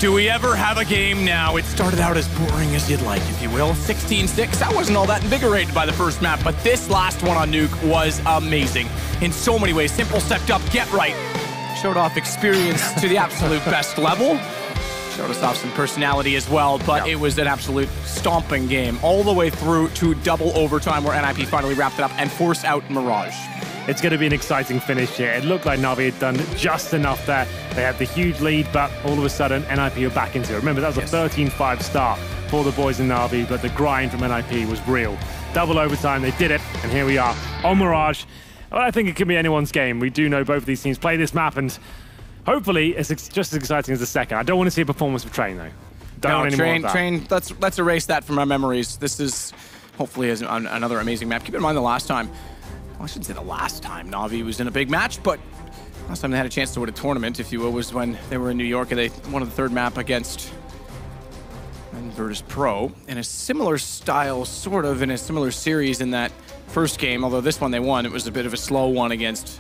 Do we ever have a game now? It started out as boring as you'd like, if you will. 16-6, I wasn't all that invigorated by the first map, but this last one on Nuke was amazing. In so many ways, Simple stepped up, get right. Showed off experience to the absolute best level. Showed us off some personality as well, but it was an absolute stomping game all the way through to double overtime where NiP finally wrapped it up and forced out Mirage. It's going to be an exciting finish here. It looked like Na'Vi had done just enough there. They had the huge lead, but all of a sudden, NiP are back into it. Remember, that was a 13-5 start for the boys in Na'Vi, but the grind from NiP was real. Double overtime, they did it, and here we are on Mirage. Well, I think it can be anyone's game. We do know both of these teams play this map, and hopefully it's just as exciting as the second. I don't want to see a performance of Train, though. Don't Train, let's erase that from our memories. This is hopefully another amazing map. Keep in mind the last time, well, I shouldn't say the last time Na'Vi was in a big match, but last time they had a chance to win a tournament, if you will, was when they were in New York and they won the third map against Virtus Pro in a similar style, sort of in a similar series in that first game, although this one they won. It was a bit of a slow one against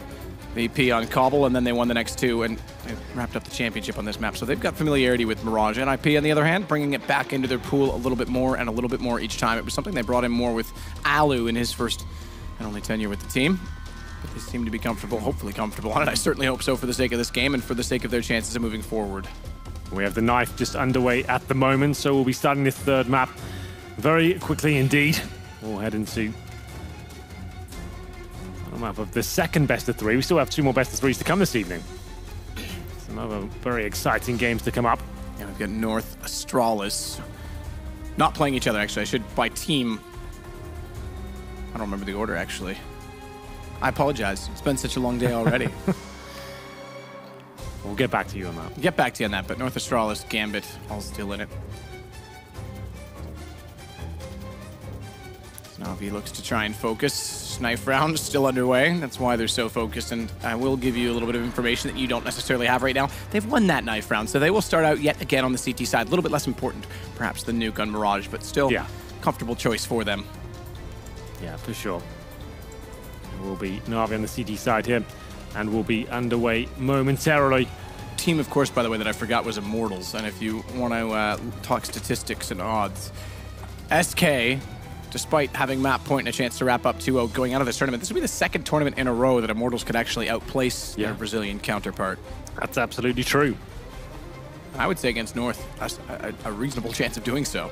VP on Cobble, and then they won the next two and they wrapped up the championship on this map. So they've got familiarity with Mirage. NiP, on the other hand, bringing it back into their pool a little bit more and a little bit more each time. It was something they brought in more with Alu in his first and only tenure with the team. But they seem to be comfortable, hopefully comfortable on it. I certainly hope so for the sake of this game and for the sake of their chances of moving forward. We have the knife just underway at the moment, so we'll be starting this third map very quickly indeed. We'll head into a map of the second best of three. We still have two more best of threes to come this evening. Some other very exciting games to come up. Yeah, we've got North Astralis not playing each other, actually. I should, by team. I don't remember the order, actually. I apologize. It's been such a long day already. We'll get back to you on that. Get back to you on that, but North Astralis, Gambit, all still in it. So Na'Vi looks to try and focus. Knife round still underway. That's why they're so focused, and I will give you a little bit of information that you don't necessarily have right now. They've won that knife round, so they will start out yet again on the CT side. A little bit less important, perhaps, than Nuke on Mirage, but still comfortable choice for them. Yeah, for sure. It will be Na'Vi on the CT side here, and we'll be underway momentarily. Team, of course, by the way, that I forgot was Immortals, and if you want to talk statistics and odds, SK, despite having map point and a chance to wrap up 2-0 going out of this tournament, this will be the second tournament in a row that Immortals could actually outplace their Brazilian counterpart. That's absolutely true. I would say against North, a reasonable chance of doing so.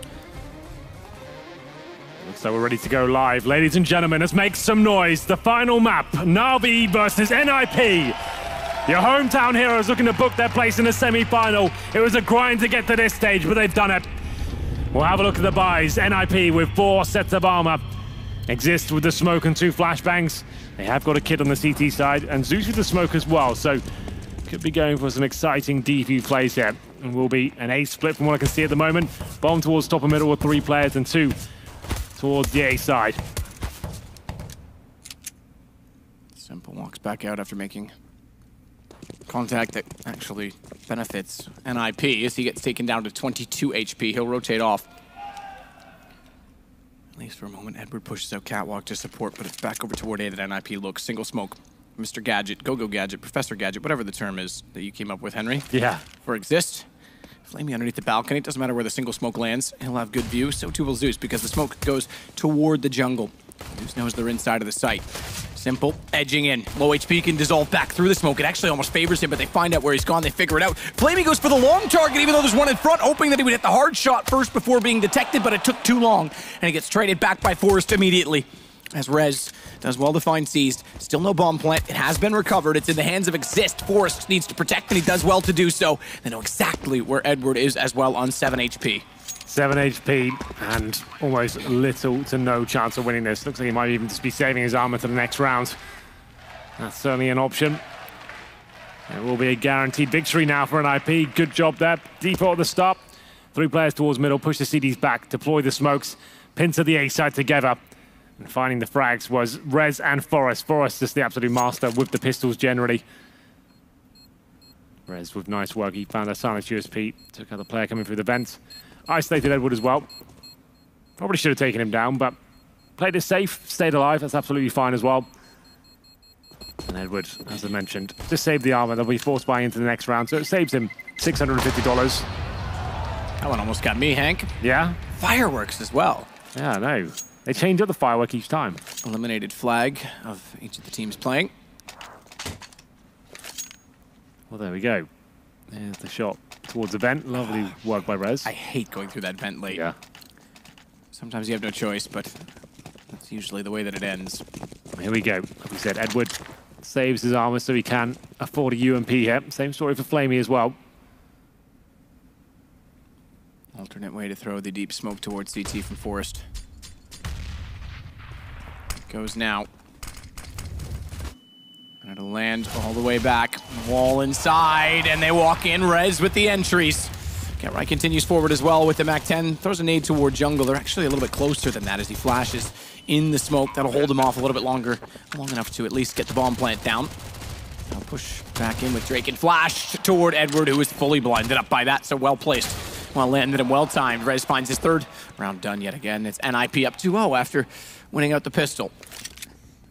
So we're ready to go live. Ladies and gentlemen, let's make some noise. The final map, Na'Vi versus NiP. Your hometown heroes looking to book their place in the semi-final. It was a grind to get to this stage, but they've done it. We'll have a look at the buys. NiP with 4 sets of armor. Exist with the smoke and 2 flashbangs. They have got a kid on the CT side, and Zeus with the smoke as well. So could be going for some exciting DP plays here. And will be an A split from what I can see at the moment. Bomb towards top and middle with 3 players and 2 towards the A side. Simple walks back out after making contact that actually benefits NiP as he gets taken down to 22 HP. He'll rotate off. At least for a moment, Edward pushes out Catwalk to support, but it's back over toward A that NiP looks. Single smoke. Mr. Gadget, Go-Go Gadget, Professor Gadget, whatever the term is that you came up with, Henry. Yeah. For Exist. Flamey underneath the balcony. It doesn't matter where the single smoke lands. He'll have good view. So too will Zeus because the smoke goes toward the jungle. Zeus knows they're inside of the site. Simple edging in. Low HP can dissolve back through the smoke. It actually almost favors him, but they find out where he's gone. They figure it out. Flamey goes for the long target, even though there's one in front, hoping that he would hit the hard shot first before being detected, but it took too long. And he gets traded back by Forrest immediately. As Rez does well to find seized. Still no bomb plant. It has been recovered. It's in the hands of Exist. Forrest needs to protect, and he does well to do so. They know exactly where Edward is as well on 7 HP. 7 HP and almost little to no chance of winning this. Looks like he might even just be saving his armor to the next round. That's certainly an option. It will be a guaranteed victory now for NiP. Good job there. Default at the stop. 3 players towards middle. Push the CDs back. Deploy the smokes. Pin to the A side together. And finding the frags was Rez and Forrest. Forrest is the absolute master with the pistols generally. Rez with nice work. He found a silenced USP. Took out the player coming through the vents. Isolated Edward as well. Probably should have taken him down, but played it safe, stayed alive. That's absolutely fine as well. And Edward, as I mentioned, just saved the armor. They'll be forced buying into the next round, so it saves him $650. That one almost got me, Hank. Yeah? Fireworks as well. Yeah, I know. They change up the firework each time. Eliminated flag of each of the teams playing. Well, there we go. There's the shot towards the vent. Lovely work by Rez. I hate going through that vent late. Yeah. Sometimes you have no choice, but that's usually the way that it ends. Here we go. Like we said, Edward saves his armor so he can afford a UMP here. Same story for Flamey as well. Alternate way to throw the deep smoke towards CT from Forest. Goes now. And it'll land all the way back. Wall inside, and they walk in. Rez with the entries. GetRight continues forward as well with the MAC-10. Throws a nade toward jungle. They're actually a little bit closer than that as he flashes in the smoke. That'll hold him off a little bit longer. Long enough to at least get the bomb plant down. Now push back in with Drake and flash toward Edward, who is fully blinded up by that, so well placed. Well landed and well timed. Rez finds his third round done yet again. It's NiP up 2-0 after winning out the pistol.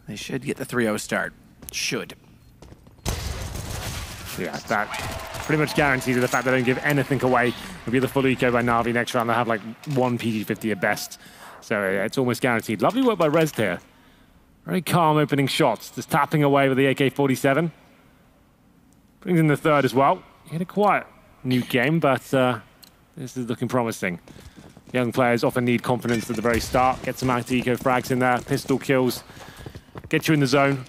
They should get the 3-0 start. Should. Yeah, that pretty much guarantees the fact they don't give anything away. It'll be the full eco by Na'Vi next round. They'll have like one PG-50 at best. So it's almost guaranteed. Lovely work by Rez here. Very calm opening shots. Just tapping away with the AK-47. Brings in the third as well. He had a quiet new game, but this is looking promising. Young players often need confidence at the very start. Get some anti-eco frags in there, pistol kills, get you in the zone.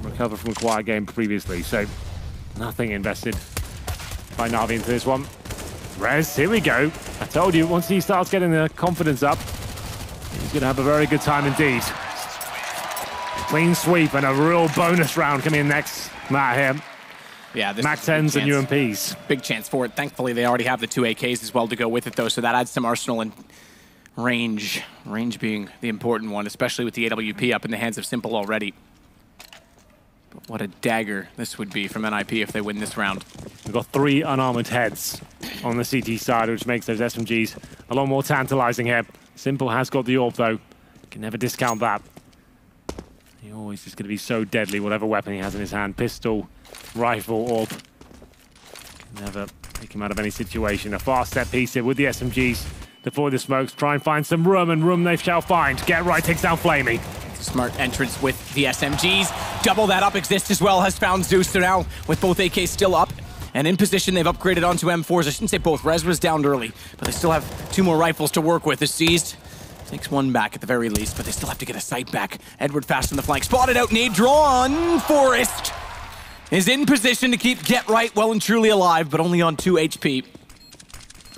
Recover from a quiet game previously, so nothing invested by Na'Vi into this one. Rez, here we go. I told you, once he starts getting the confidence up, he's going to have a very good time indeed. Clean sweep and a real bonus round coming in next. Matt here. Yeah, this MAC-10s and UMPs. Big chance for it. Thankfully, they already have the 2 AKs as well to go with it, though, so that adds some arsenal and range. Range being the important one, especially with the AWP up in the hands of Simple already. But what a dagger this would be from NiP if they win this round. We've got 3 unarmored heads on the CT side, which makes those SMGs a lot more tantalizing here. Simple has got the AWP, though. Can never discount that. He always is going to be so deadly, whatever weapon he has in his hand. Pistol, rifle, AWP. Can never take him out of any situation. A fast set piece here with the SMGs. Deploy the smokes, try and find some room, and room they shall find. GetRight takes down Flamey. Smart entrance with the SMGs. Double that up exists as well, has found Zeus. So now with both AKs still up and in position, they've upgraded onto M4s. I shouldn't say both. Rez was down early, but they still have 2 more rifles to work with. Is seized. Takes 1 back at the very least, but they still have to get a sight back. Edward fast on the flank. Spotted out, nade drawn. Forest is in position to keep GetRight well and truly alive, but only on 2 HP.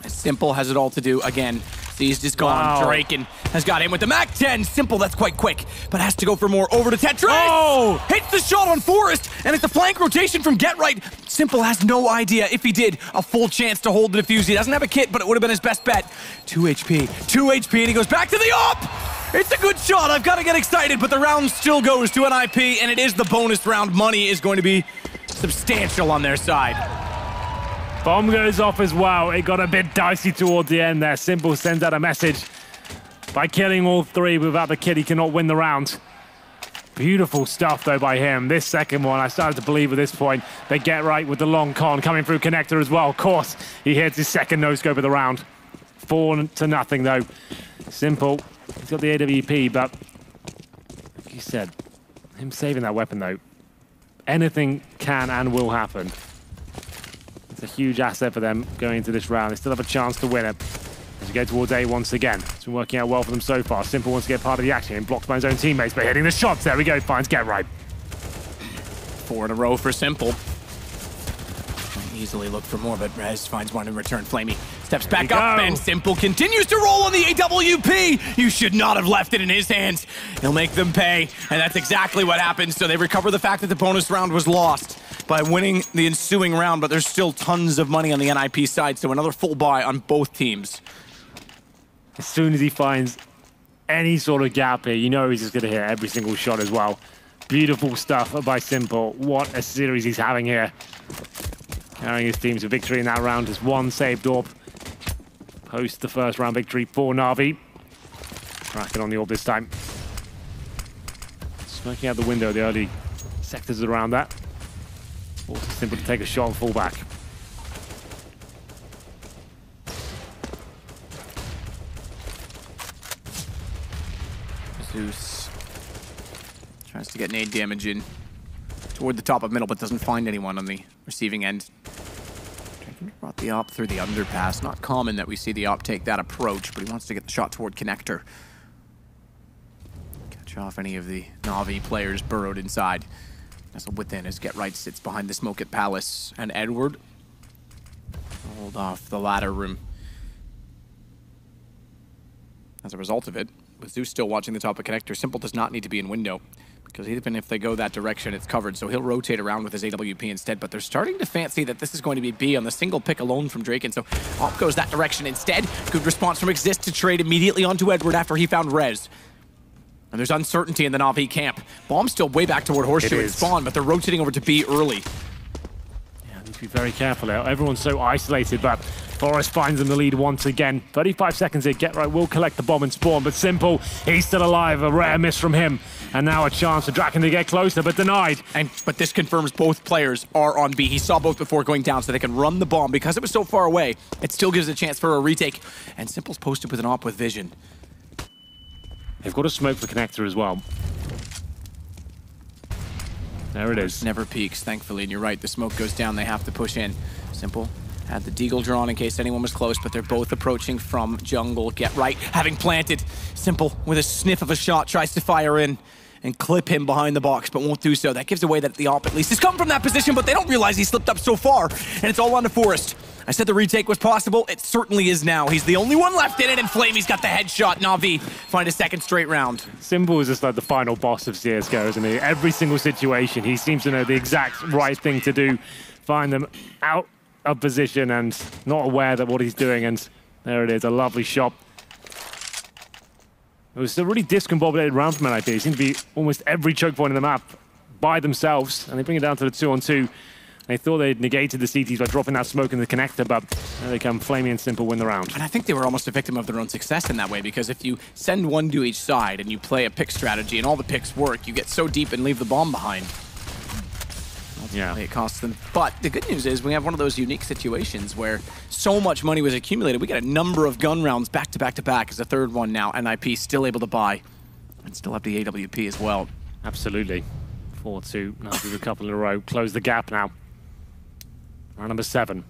Simple has it all to do again. Seized is gone. Wow. Draken has got him with the MAC-10. Simple, that's quite quick, but has to go for more. Over to Tetris. Oh! Hits the shot on Forest, and it's a flank rotation from GetRight. Simple has no idea, if he did, a full chance to hold the defuse. He doesn't have a kit, but it would have been his best bet. 2 HP, 2 HP, and he goes back to the op! It's a good shot. I've got to get excited, but the round still goes to NiP, and it is the bonus round. Money is going to be substantial on their side. Bomb goes off as well. It got a bit dicey towards the end there. Simple sends out a message. By killing all 3 without the kit, he cannot win the round. Beautiful stuff, though, by him. This second one, I started to believe at this point. They GetRight with the long con coming through connector as well. Of course, he hits his second no-scope of the round. 4-0, though. Simple. He's got the AWP, but like you said, him saving that weapon, though, anything can and will happen. It's a huge asset for them going into this round. They still have a chance to win it as we go towards A once again. It's been working out well for them so far. Simple wants to get part of the action and blocked by his own teammates, but hitting the shots. There we go. Finds GetRight. 4 in a row for Simple. Easily look for more, but Rez finds one in return. Flamey steps back up, and Simple continues to roll on the AWP. You should not have left it in his hands. He'll make them pay, and that's exactly what happens. So they recover the fact that the bonus round was lost by winning the ensuing round, but there's still tons of money on the NiP side, so another full buy on both teams. As soon as he finds any sort of gap here, you know he's just going to hit every single shot as well. Beautiful stuff by Simple. What a series he's having here. Carrying his team to victory in that round as 1 saved AWP. Post the first round victory for Na'Vi. Cracking on the AWP this time. Smoking out the window the early sectors around that. Also Simple to take a shot and fall back. Zeus tries to get nade damage in toward the top of middle, but doesn't find anyone on the receiving end. Brought the op through the underpass. Not common that we see the op take that approach, but he wants to get the shot toward connector. Catch off any of the Na'Vi players burrowed inside. Nestled within as Get Right sits behind the smoke at Palace, and Edward hold off the ladder room. As a result of it, with Zeus still watching the top of connector, Simple does not need to be in window, because even if they go that direction, it's covered, so he'll rotate around with his AWP instead, but they're starting to fancy that this is going to be B on the single pick alone from Drake, and so Op goes that direction instead. Good response from Exist to trade immediately onto Edward after he found Rez. And there's uncertainty in the Na'Vi camp. Bomb's still way back toward Horseshoe and Spawn, but they're rotating over to B early. Yeah, need to be very careful now. Everyone's so isolated, but Forest finds them the lead once again. 35 seconds here. Get Right will collect the bomb and Spawn, but Simple, he's still alive. A rare miss from him. And now a chance for Draken to get closer, but denied. But this confirms both players are on B. He saw both before going down, so they can run the bomb. Because it was so far away, it still gives a chance for a retake. And Simple's posted with an op with vision. They've got a smoke for connector as well. There it is. Never peaks, thankfully, and you're right. The smoke goes down, they have to push in. Simple had the deagle drawn in case anyone was close, but they're both approaching from jungle. Get Right, having planted. Simple, with a sniff of a shot, tries to fire in and clip him behind the box, but won't do so. That gives away that the op at least has come from that position, but they don't realize he slipped up so far, and it's all on to Forest. I said the retake was possible. It certainly is now. He's the only one left in it, and Flamey's got the headshot. Na'Vi find a second straight round. Simple is just like the final boss of CSGO, isn't he? Every single situation, he seems to know the exact right thing to do. Find them out of position and not aware that what he's doing, and there it is, a lovely shot. It was a really discombobulated round from NiP. It seemed to be almost every choke point in the map by themselves, and they bring it down to the 2-on-2. They thought they'd negated the CTs by dropping that smoke in the connector, but there they come. Flamey and Simple win the round. And I think they were almost a victim of their own success in that way, because if you send one to each side and you play a pick strategy and all the picks work, you get so deep and leave the bomb behind. Yeah. It costs them. But the good news is we have one of those unique situations where so much money was accumulated. We got a number of gun rounds back to back to back as a third one now. NiP still able to buy and still have the AWP as well. Absolutely. 4-2. Now do a couple in a row. Close the gap now. Round number 7.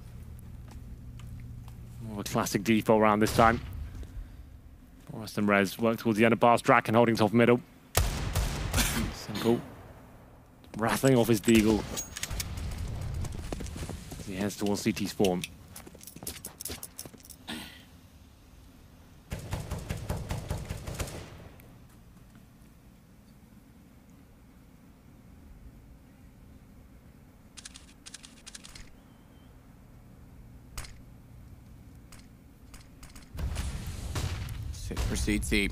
More of a classic default round this time. Forest and Rez work towards the end of pass. Draken holding top middle. Simple. Rattling off his deagle. As he heads towards CT spawn. Sit for CT.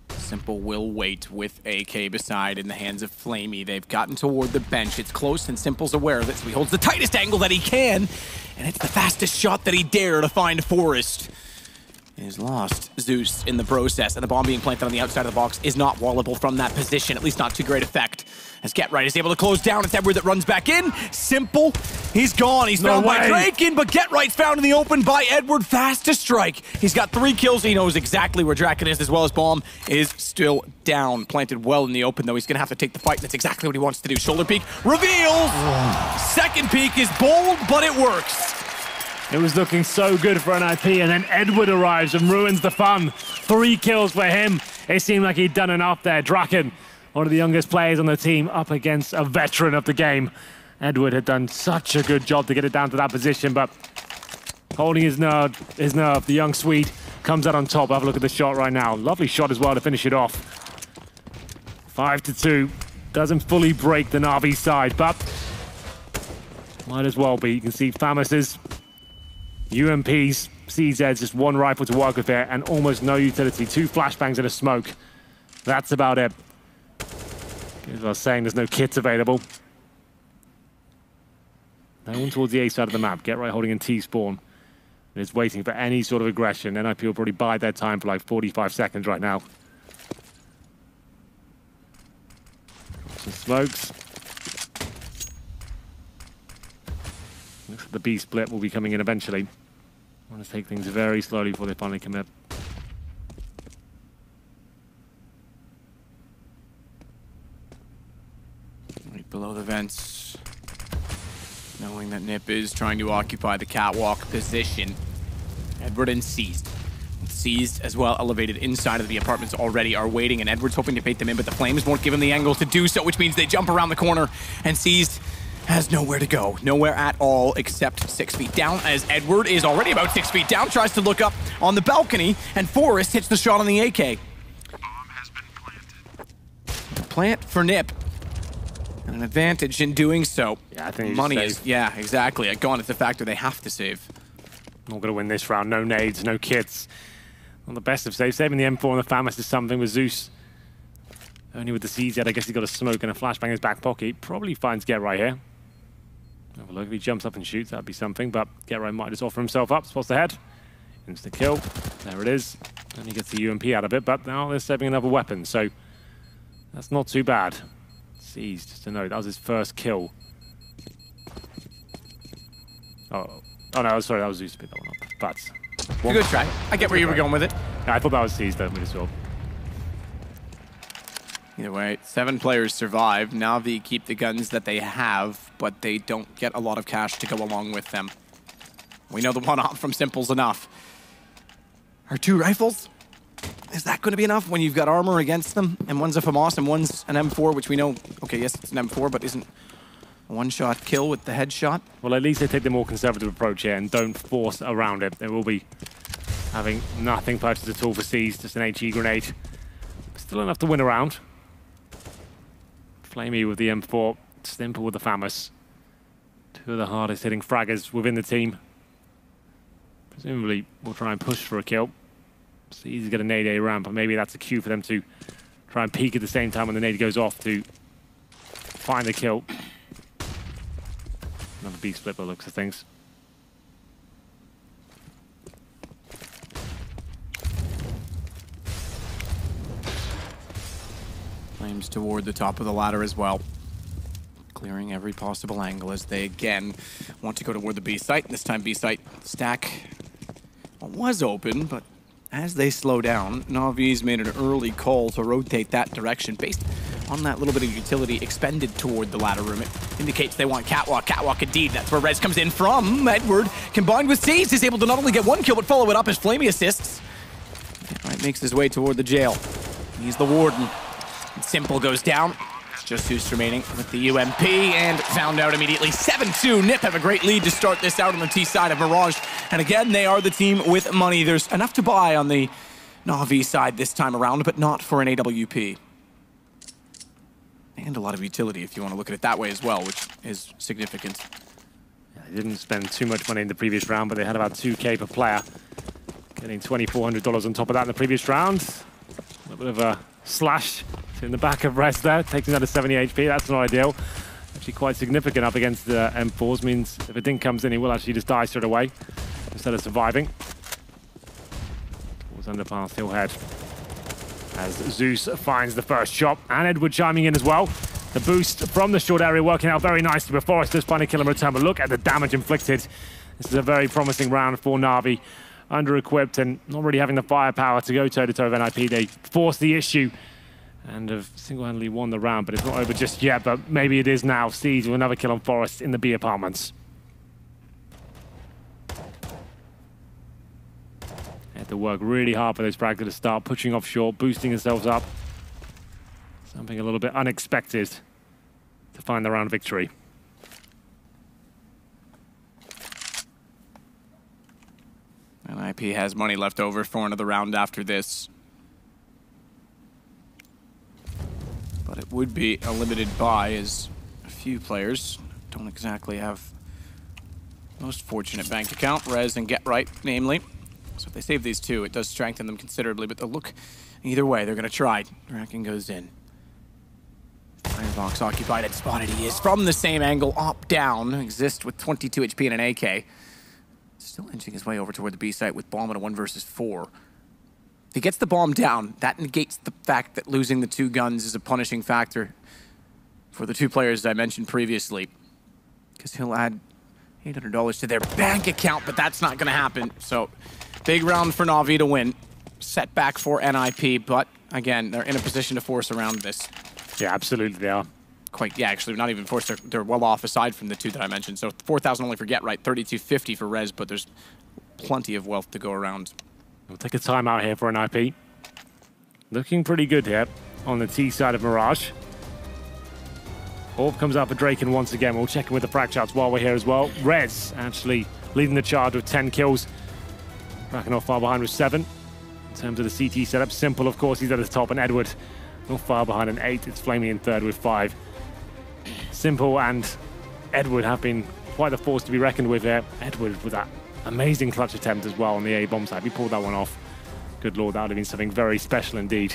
Simple will wait with AK beside in the hands of Flamey. They've gotten toward the bench. It's close and Simple's aware of it, so he holds the tightest angle that he can. And it's the fastest shot that he dare to find Forest. He's lost Zeus in the process, and the bomb being planted on the outside of the box is not wallable from that position, at least not to great effect. As Get Right is able to close down, it's Edward that runs back in. Simple, he's gone. He's found by Draken, but Get Right found in the open by Edward. Fast to strike. He's got 3 kills. He knows exactly where Draken is, as well as Bomb is still down. Planted well in the open, though. He's going to have to take the fight. That's exactly what he wants to do. Shoulder peek, reveals. Second peek is bold, but it works. It was looking so good for NiP, and then Edward arrives and ruins the fun. 3 kills for him. It seemed like he'd done enough there. Draken, one of the youngest players on the team, up against a veteran of the game. Edward had done such a good job to get it down to that position, but holding his nerve, the young Swede comes out on top. Have a look at the shot right now. Lovely shot as well to finish it off. 5-2. Doesn't fully break the Na'Vi side, but might as well be. You can see Famus's UMPs, CZs, just 1 rifle to work with here, and almost no utility. 2 flashbangs and a smoke. That's about it. As I was saying, there's no kits available. No one towards the A side of the map. Get Right holding in T-spawn. And is waiting for any sort of aggression. NiP will probably bide their time for like 45 seconds right now. Some smokes. Looks like the B split will be coming in eventually. I want to take things very slowly before they finally commit. knowing that NiP is trying to occupy the catwalk position. Edward and Seized. Seized as well, elevated inside of the apartments already, are waiting, and Edward's hoping to bait them in, but the Flames won't give him the angle to do so, which means they jump around the corner, and Seized has nowhere to go. Nowhere at all except 6 feet down, as Edward is already about 6 feet down, tries to look up on the balcony, and Forrest hits the shot on the AK. Bomb has been planted. Plant for NiP. And an advantage in doing so. Yeah, I think money is, yeah, exactly. Gone is the factor they have to save. Not going to win this round. No nades, no kits. Not the best of saves. Saving the M4 and the FAMAS is something with Zeus. Only with the CZ, I guess he's got a smoke and a flashbang in his back pocket. He probably finds Get Right here. Have a look. If he jumps up and shoots, that'd be something, but Get Right might just offer himself up. Spots the head. Instant kill. There it is. And he gets the UMP out of it, but now they're saving another weapon, so that's not too bad. Seized, just to note, that was his first kill. Oh no, sorry, that was Zeus to pick that one up. But A good try. I get where you were going with it. yeah, I thought that was Seized though, as well. Either way, 7 players survive. Na'Vi keep the guns that they have, but they don't get a lot of cash to go along with them. We know the one-op from Simple's enough. Are 2 rifles? Is that going to be enough when you've got armor against them? And one's a FAMAS and one's an M4, which we know, okay, yes, it's an M4, but isn't a one-shot kill with the headshot. Well, at least they take the more conservative approach here and don't force around it. They will be having nothing purchased at all for Seized, just an HE grenade. Still enough to win a round. Flamey with the M4, Simple with the FAMAS. 2 of the hardest hitting fraggers within the team. Presumably, we'll try and push for a kill. Seized get a nade A ramp, but maybe that's a cue for them to try and peek at the same time when the nade goes off to find the kill. Another B split by the looks of things. Flames toward the top of the ladder as well. Clearing every possible angle as they again want to go toward the B site. This time B site stack was open, but as they slow down, Na'Vi's made an early call to rotate that direction based on that little bit of utility expended toward the ladder room. It indicates they want catwalk. Catwalk indeed. That's where Rez comes in from. Edward, combined with Seized, is able to not only get 1 kill, but follow it up as Flamey assists. Right, makes his way toward the jail. He's the warden. Simple goes down. It's just Zeus remaining with the UMP and found out immediately. 7-2. NiP have a great lead to start this out on the T side of Mirage. And again, they are the team with money. There's enough to buy on the Na'Vi side this time around, but not for an AWP. And a lot of utility if you want to look at it that way as well, which is significant. Yeah, they didn't spend too much money in the previous round, but they had about 2K per player. Getting $2,400 on top of that in the previous round. A little bit of a slash in the back of Rez there, takes him down to 70 HP. That's not ideal. Actually quite significant up against the M4s. Means if a dink comes in, he will actually just die straight away instead of surviving. Towards underpass, he'll head. As Zeus finds the first shot, and Edward chiming in as well. The boost from the short area working out very nicely before Forrest does find a kill in return, but look at the damage inflicted. This is a very promising round for Na'Vi. Under-equipped and not really having the firepower to go toe-to-toe with NiP. They forced the issue and have single-handedly won the round, but it's not over just yet, but maybe it is now. Seized with another kill on Forrest in the B apartments. Had to work really hard for those frags to start, pushing off short, boosting themselves up. Something a little bit unexpected to find the round victory. NiP has money left over for another round after this. But it would be a limited buy as a few players don't exactly have most fortunate bank account. Rez and Get Right, namely. So if they save these 2, it does strengthen them considerably, but they'll look either way. They're going to try. Draken goes in. Firebox occupied and spotted. He is from the same angle, up, down. Exist with 22 HP and an AK. Still inching his way over toward the B site with bomb at a 1 versus 4. If he gets the bomb down, that negates the fact that losing the 2 guns is a punishing factor for the 2 players I mentioned previously. Because he'll add $800 to their bank account, but that's not going to happen. So, big round for Na'Vi to win. Setback for NiP, but again, they're in a position to force around this. Yeah, absolutely they are. quite, yeah, actually, not even forced. They're well off aside from the two that I mentioned. So 4,000 only for Get Right, 3,250 for Rez, but there's plenty of wealth to go around. We'll take a timeout here for NiP. Looking pretty good here on the T side of Mirage. Orb comes out for Draken once again. We'll check in with the frag charts while we're here as well. Rez actually leading the charge with 10 kills. Draken not far behind with 7. In terms of the CT setup, Simple, of course, he's at the top, and Edward not far behind an 8. It's Flamey in third with 5. Simple and Edward have been quite the force to be reckoned with here. Edward with that amazing clutch attempt as well on the A bomb side. He pulled that one off. Good lord, that would have been something very special indeed.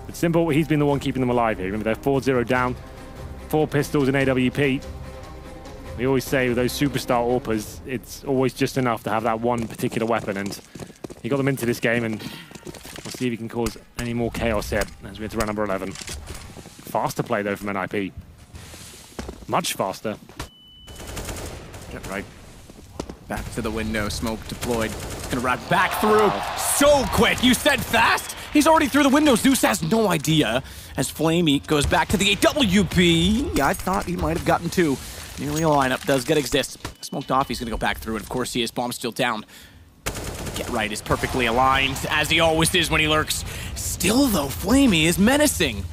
But Simple, he's been the one keeping them alive here. Remember, they're 4-0 down. 4 pistols in AWP. We always say with those superstar AWPers, it's always just enough to have that one particular weapon, and he got them into this game, and we'll see if he can cause any more chaos here as we head to round number 11. Faster play though from NiP. Much faster. Get right. Back to the window, smoke deployed. It's gonna run back through. So quick, you said fast? He's already through the window. Zeus has no idea. As Flamey goes back to the AWP. I thought he might have gotten 2. Nearly a lineup does get exist. Smoked off, he's gonna go back through, and of course he is. Bomb still down. Get Right is perfectly aligned, as he always is when he lurks. Still though, Flamey is menacing.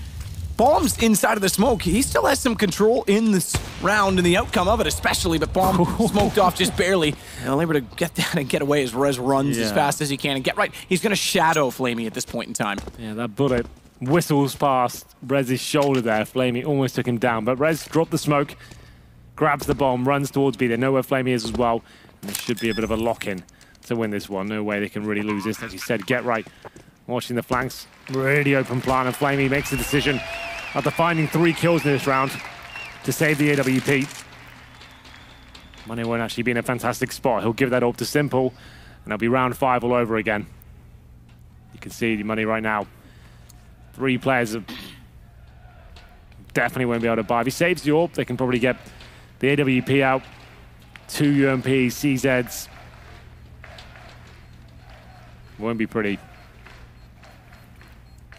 Bomb's inside of the smoke. He still has some control in this round and the outcome of it especially, but Bomb smoked off just barely. And able to get that and get away as Rez runs as fast as he can. And Get Right, he's gonna shadow Flamey at this point in time. Yeah, that bullet whistles past Rez's shoulder there. Flamey almost took him down, but Rez dropped the smoke, grabs the bomb, runs towards B. They know where Flamey is as well. And there should be a bit of a lock-in to win this one. No way they can really lose this. As you said, Get Right watching the flanks. Really open plan, and Flamey makes the decision after finding 3 kills in this round to save the AWP. Money won't actually be in a fantastic spot. He'll give that up to Simple, and it'll be round 5 all over again. You can see the Money right now. 3 players definitely won't be able to buy. If he saves the AWP, they can probably get the AWP out. 2 UMPs, CZs. Won't be pretty.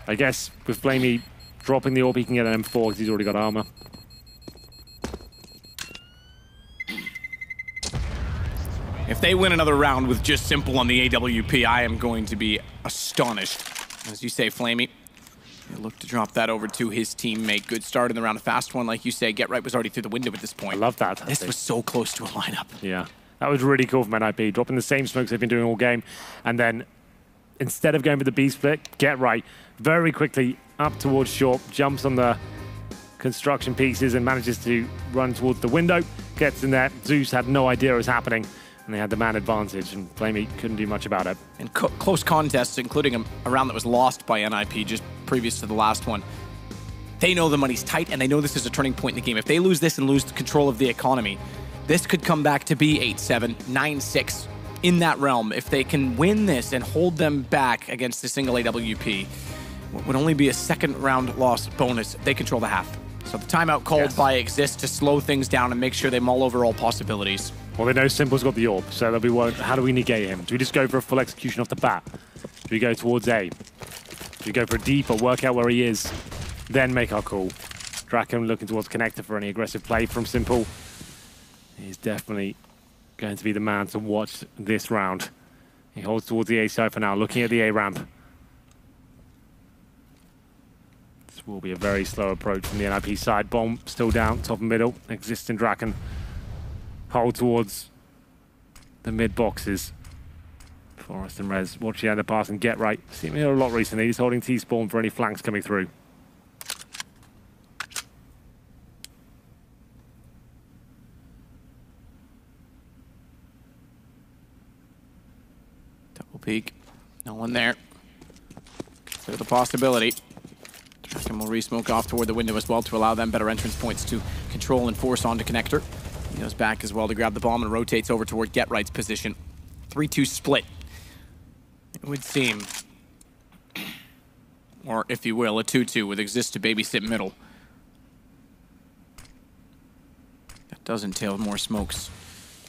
I guess with Flamey dropping the AWP, he can get an M4 because he's already got armor. If they win another round with just Simple on the AWP, I am going to be astonished. As you say, Flamey, he'll look to drop that over to his teammate. Good start in the round, a fast one. Like you say, Get Right was already through the window at this point. I love that. This was so close to a lineup. Yeah, that was really cool from NiP, dropping the same smokes they've been doing all game. And then instead of going for the B split, Get Right very quickly up towards short, jumps on the construction pieces and manages to run towards the window, gets in there. Zeus had no idea it was happening, and they had the man advantage, and Flamey couldn't do much about it. And close contests, including a round that was lost by NiP just previous to the last one. They know the money's tight, and they know this is a turning point in the game. If they lose this and lose control of the economy, this could come back to be 8-7, 9-6 in that realm. If they can win this and hold them back against the single AWP, what would only be a second round loss bonus, they control the half. So the timeout called by Exist to slow things down and make sure they mull over all possibilities. Well, they know Simple's got the AWP, so they'll be worried, how do we negate him? Do we just go for a full execution off the bat? Do we go towards A? Do we go for a deeper, work out where he is, then make our call? Draken looking towards Connector for any aggressive play from Simple. He's definitely going to be the man to watch this round. He holds towards the A side for now, looking at the A ramp. This will be a very slow approach from the NiP side. Bomb still down, top and middle. Existing Draken. Hold towards the mid boxes. Forrest and Rez watch the underpass and Get Right. Seen him here a lot recently. He's holding T-spawn for any flanks coming through. Double peek. No one there. Consider the possibility. Draken will re-smoke off toward the window as well to allow them better entrance points to control and force onto Connector. He goes back as well to grab the bomb and rotates over toward Get Right's position. 3-2 split. It would seem. Or, if you will, a 2-2 with Exist to babysit middle. That does entail more smokes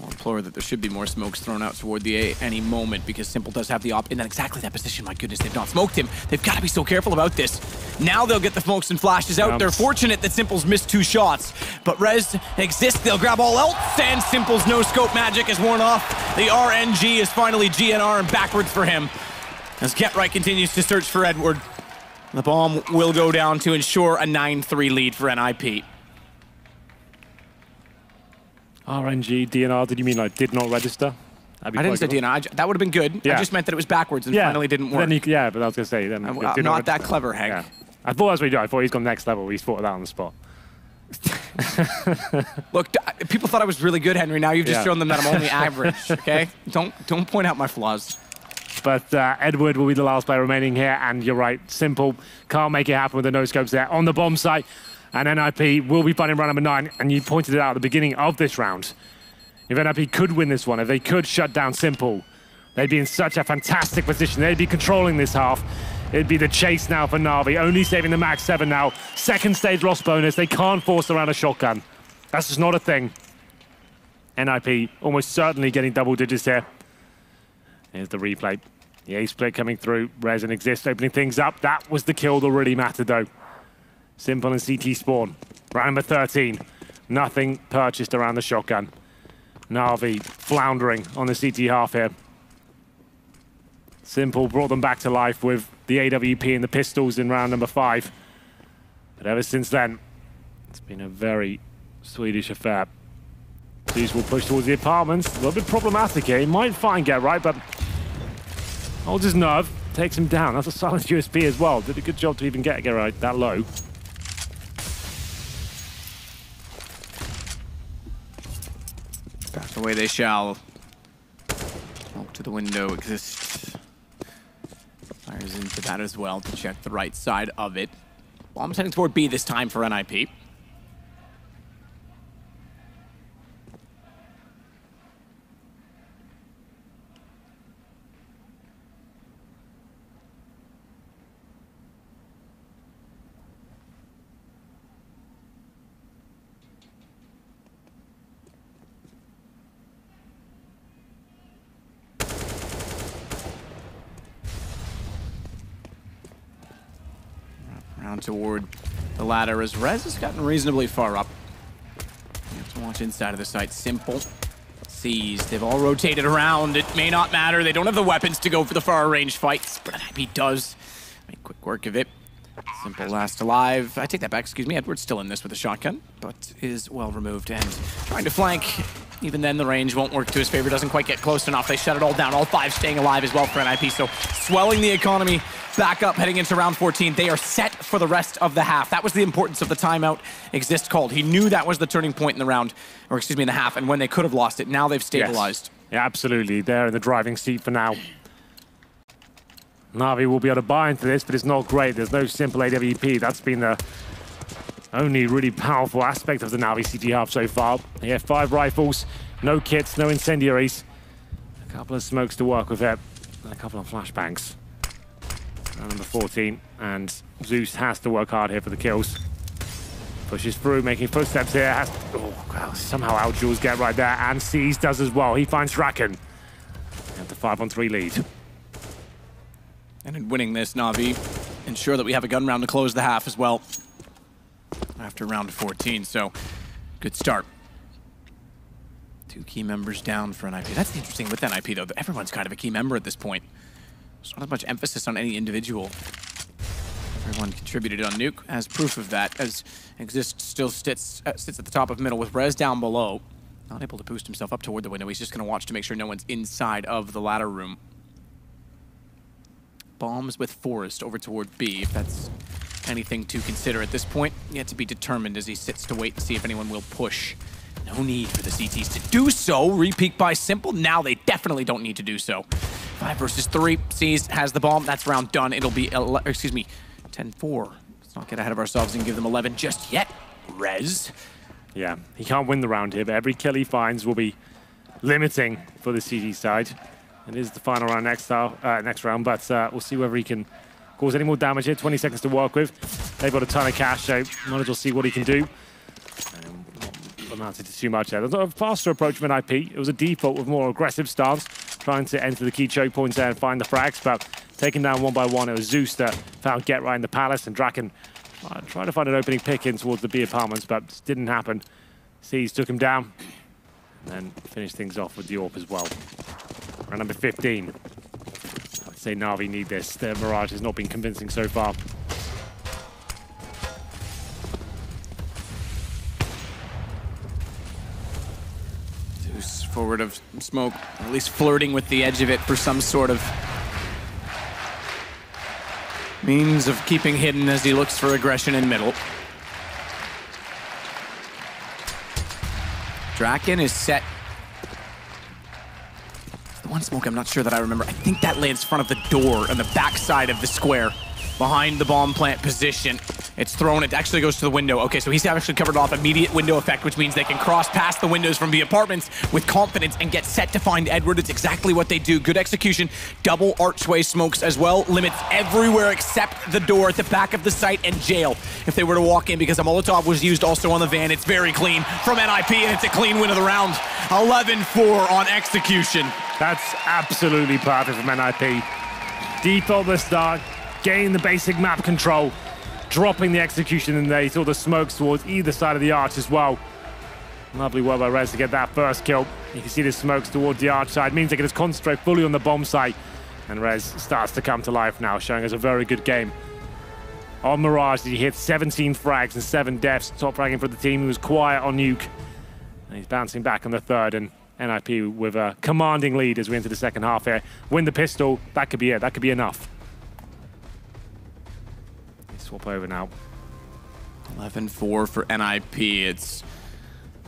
I'll implore that there should be more smokes thrown out toward the A any moment, because Simple does have the op in that exactly that position. My goodness, they've not smoked him. They've got to be so careful about this. Now they'll get the smokes and flashes out. They're fortunate that Simple's missed 2 shots, but Rez exists. They'll grab all else, and Simple's no-scope magic is worn off. The RNG is finally GNR and backwards for him. As Getright continues to search for Edward, the bomb will go down to ensure a 9-3 lead for NiP. RNG, DNR, did you mean like did not register? I didn't say DNR. That would have been good. Yeah. I just meant that it was backwards and finally didn't work. Then yeah, but I was going to say... Then I'm not that clever, Hank. Yeah. I thought that's what he did. I thought he's gone next level. He's thought of that on the spot. Look, people thought I was really good, Henry. Now you've just shown them that I'm only average, okay? Don't point out my flaws. But Edward will be the last player remaining here, and you're right, Simple can't make it happen with the no-scopes there on the bomb site. And NiP will be fighting round number 9, and you pointed it out at the beginning of this round. If NiP could win this one, if they could shut down Simple, they'd be in such a fantastic position. They'd be controlling this half. It'd be the chase now for Na'Vi, only saving the max 7 now. Second stage loss bonus. They can't force around a shotgun. That's just not a thing. NiP almost certainly getting double digits here. Here's the replay. The A split coming through. Rez and Exist opening things up. That was the kill that really mattered, though. Simple and CT spawn. Round number 13. Nothing purchased around the shotgun. Na'Vi floundering on the CT half here. Simple brought them back to life with the AWP and the pistols in round number 5. But ever since then, it's been a very Swedish affair. These will push towards the apartments. A little bit problematic here. He might find Getright, but holds his nerve, takes him down. That's a silenced USP as well. Did a good job to even get Getright that low. Back away they shall. Smoke to the window Exist. Fires into that as well to check the right side of it. Bomb's heading toward B this time for NiP. Around toward the ladder as Rez has gotten reasonably far up. You have to watch inside of the site. Simple. Sees. They've all rotated around. It may not matter. They don't have the weapons to go for the far range fights, but NiP does make quick work of it. Simple last alive. I take that back. Excuse me. Edward's still in this with a shotgun, but is well removed and trying to flank. Even then, the range won't work to his favor. Doesn't quite get close enough. They shut it all down. All 5 staying alive as well for NiP. So swelling the economy back up heading into round 14. They are set for the rest of the half. That was the importance of the timeout Exist called. He knew that was the turning point in the round, or excuse me, in the half, and when they could have lost it. Now they've stabilized. Yes. Yeah, absolutely. They're in the driving seat for now. Na'Vi will be able to buy into this, but it's not great. There's no simple AWP. That's been the only really powerful aspect of the Na'Vi CT half so far. They have 5 rifles, no kits, no incendiaries. A couple of smokes to work with here, and a couple of flashbangs. Round number 14, and Zeus has to work hard here for the kills. Pushes through, making footsteps here. Somehow outduels Getright there, and Seas does as well. He finds Draken. And the 5-on-3 lead. And in winning this, Na'Vi ensure that we have a gun round to close the half as well after round 14, so good start. 2 key members down for NiP. That's the interesting with NiP, though, that everyone's kind of a key member at this point. There's not as much emphasis on any individual. Everyone contributed on Nuke as proof of that, as Exist still sits at the top of middle with Rez down below. Not able to boost himself up toward the window. He's just going to watch to make sure no one's inside of the ladder room. Bombs with Forest over toward B, if that's anything to consider at this point. Yet to be determined as he sits to wait and see if anyone will push. No need for the CTs to do so. Repeat by Simple. Now they definitely don't need to do so. 5 versus 3. Sees has the bomb. That's round done. It'll be, 10-4. Let's not get ahead of ourselves and give them 11 just yet. Rez. Yeah, he can't win the round here, but every kill he finds will be limiting for the CT side. It is the final round next round, but we'll see whether he can cause any more damage here. 20 seconds to work with. They've got a ton of cash, so might as well see what he can do. But amounted to too much there. There's a faster approach from NiP. It was a default with more aggressive stance, trying to enter the key choke points there and find the frags, but taken down one by one. It was Zeus that found Get Right in the Palace, and Draken tried to find an opening pick in towards the B apartments, but it didn't happen. Seas took him down, and then finished things off with the AWP as well. Round number 15. I would say Na'Vi need this. The Mirage has not been convincing so far. Zeus forward of smoke, or at least flirting with the edge of it for some sort of means of keeping hidden as he looks for aggression in middle. Draken is set. The one smoke I'm not sure that I remember. I think that lands in front of the door on the back side of the square, behind the bomb plant position. It's thrown, it actually goes to the window. Okay, so he's actually covered off immediate window effect, which means they can cross past the windows from the apartments with confidence and get set to find Edward. It's exactly what they do. Good execution, double archway smokes as well. Limits everywhere except the door at the back of the site and jail if they were to walk in, because a Molotov was used also on the van. It's very clean from NiP, and it's a clean win of the round. 11-4 on execution. That's absolutely perfect from NiP. Default the start, gain the basic map control, dropping the execution, and they saw the smokes towards either side of the arch as well. Lovely work by Rez to get that first kill. You can see the smokes towards the arch side. Means they can just concentrate fully on the bomb site. And Rez starts to come to life now, showing us a very good game. On Mirage, he hit 17 frags and 7 deaths. Top fragging for the team. He was quiet on Nuke. And he's bouncing back on the third, and NiP with a commanding lead as we enter the second half here. Win the pistol, that could be it. That could be enough. Swap over now. 11-4 for NiP. It's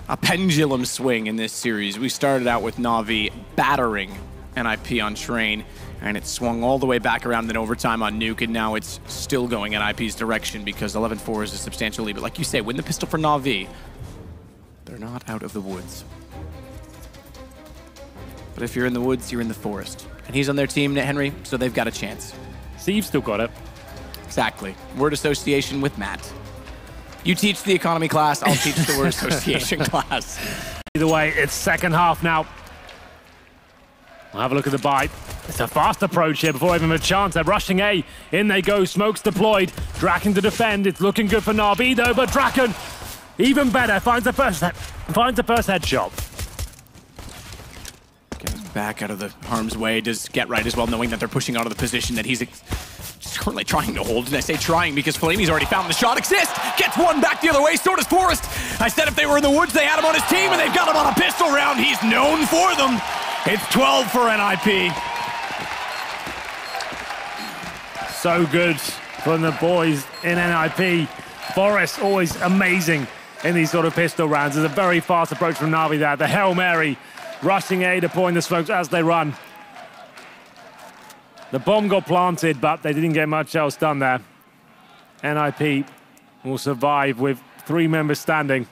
a pendulum swing in this series. We started out with Na'Vi battering NiP on Train, and it swung all the way back around in overtime on Nuke, and now it's still going in NiP's direction because 11-4 is a substantial lead. But like you say, win the pistol for Na'Vi. They're not out of the woods. But if you're in the woods, you're in the forest. And he's on their team, Henry, so they've got a chance. Steve's still got it. Exactly. Word association with Matt. You teach the economy class, I'll teach the word association class. Either way, it's second half now. We'll have a look at the bite. It's a fast approach here before even a chance. They're rushing A. In they go. Smokes deployed. Draken to defend. It's looking good for Na'Vi though, but Draken, even better, finds the first headshot. Getting back out of the harm's way. Does Get Right as well, knowing that they're pushing out of the position that he's currently trying to hold. And I say trying because Flamey's already found the shot. Assist! Gets one back the other way, so does Forrest. I said if they were in the woods, they had him on his team, and they've got him on a pistol round. He's known for them. It's 12 for NiP. So good from the boys in NiP. Forrest always amazing in these sort of pistol rounds. There's a very fast approach from Na'Vi there. The Hail Mary rushing A, deploying the smokes as they run. The bomb got planted, but they didn't get much else done there. NiP will survive with 3 members standing.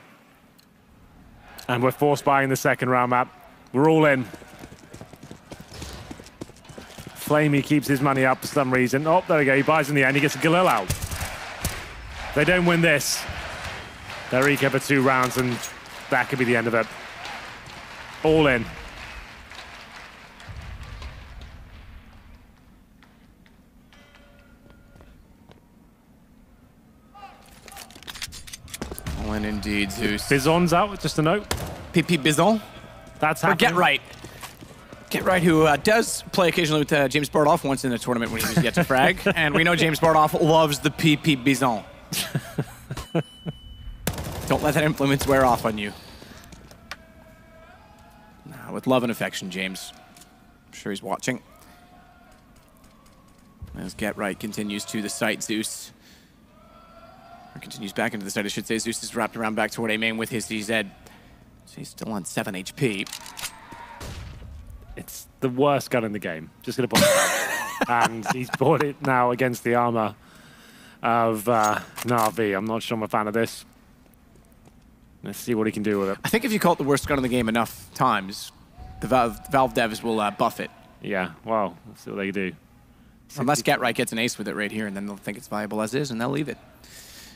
And we're forced buying the second round map. We're all in. Flamey keeps his money up for some reason. Oh, there we go. He buys in the end. He gets a Galil out. If they don't win this, they're eco for 2 rounds, and that could be the end of it. All in. All in indeed, Zeus. Bizon's out, just a note. PP Bizon? That's or happening. Get Right. Get Right, who does play occasionally with James Bardoff once in a tournament when he was yet to frag. And we know James Bardoff loves the PP Bizon. Don't let that influence wear off on you. Nah, with love and affection, James. I'm sure he's watching. As Get Right continues to the site, Zeus. Or continues back into the site, I should say. Zeus is wrapped around back toward A main with his DZ. So he's still on 7 HP. It's the worst gun in the game. Just going to point it out. And he's bought it now against the armor of Na'Vi. I'm not sure I'm a fan of this. Let's see what he can do with it. I think if you call it the worst gun in the game enough times, the Valve devs will buff it. Yeah, well, let's see what they do. Unless Get Right gets an ace with it right here, and then they'll think it's viable as is, and they'll leave it.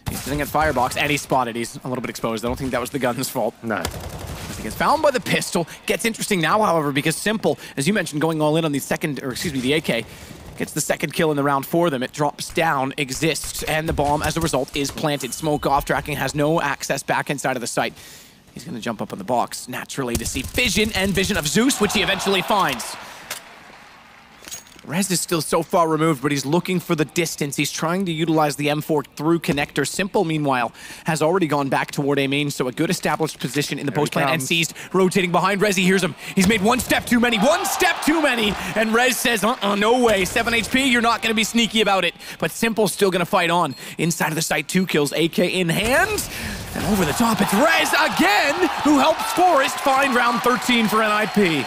He's sitting at Firebox, and he's spotted. He's a little bit exposed. I don't think that was the gun's fault. No. He gets found by the pistol. Gets interesting now, however, because Simple, as you mentioned, going all in on the the AK, gets the second kill in the round for them. It drops down, exists, and the bomb, as a result, is planted. Smoke off, Tracking has no access back inside of the site. He's going to jump up on the box, naturally, to see Vision and Vision of Zeus, which he eventually finds. Rez is still so far removed, but he's looking for the distance. He's trying to utilize the M4 through connector. Simple, meanwhile, has already gone back toward A main, so a good established position in the post plant and seized. Rotating behind Rez, he hears him. He's made one step too many, and Rez says, no way. 7 HP, you're not going to be sneaky about it. But Simple's still going to fight on. Inside of the site, 2 kills, AK in hand. And over the top, it's Rez again, who helps Forest find round 13 for NiP.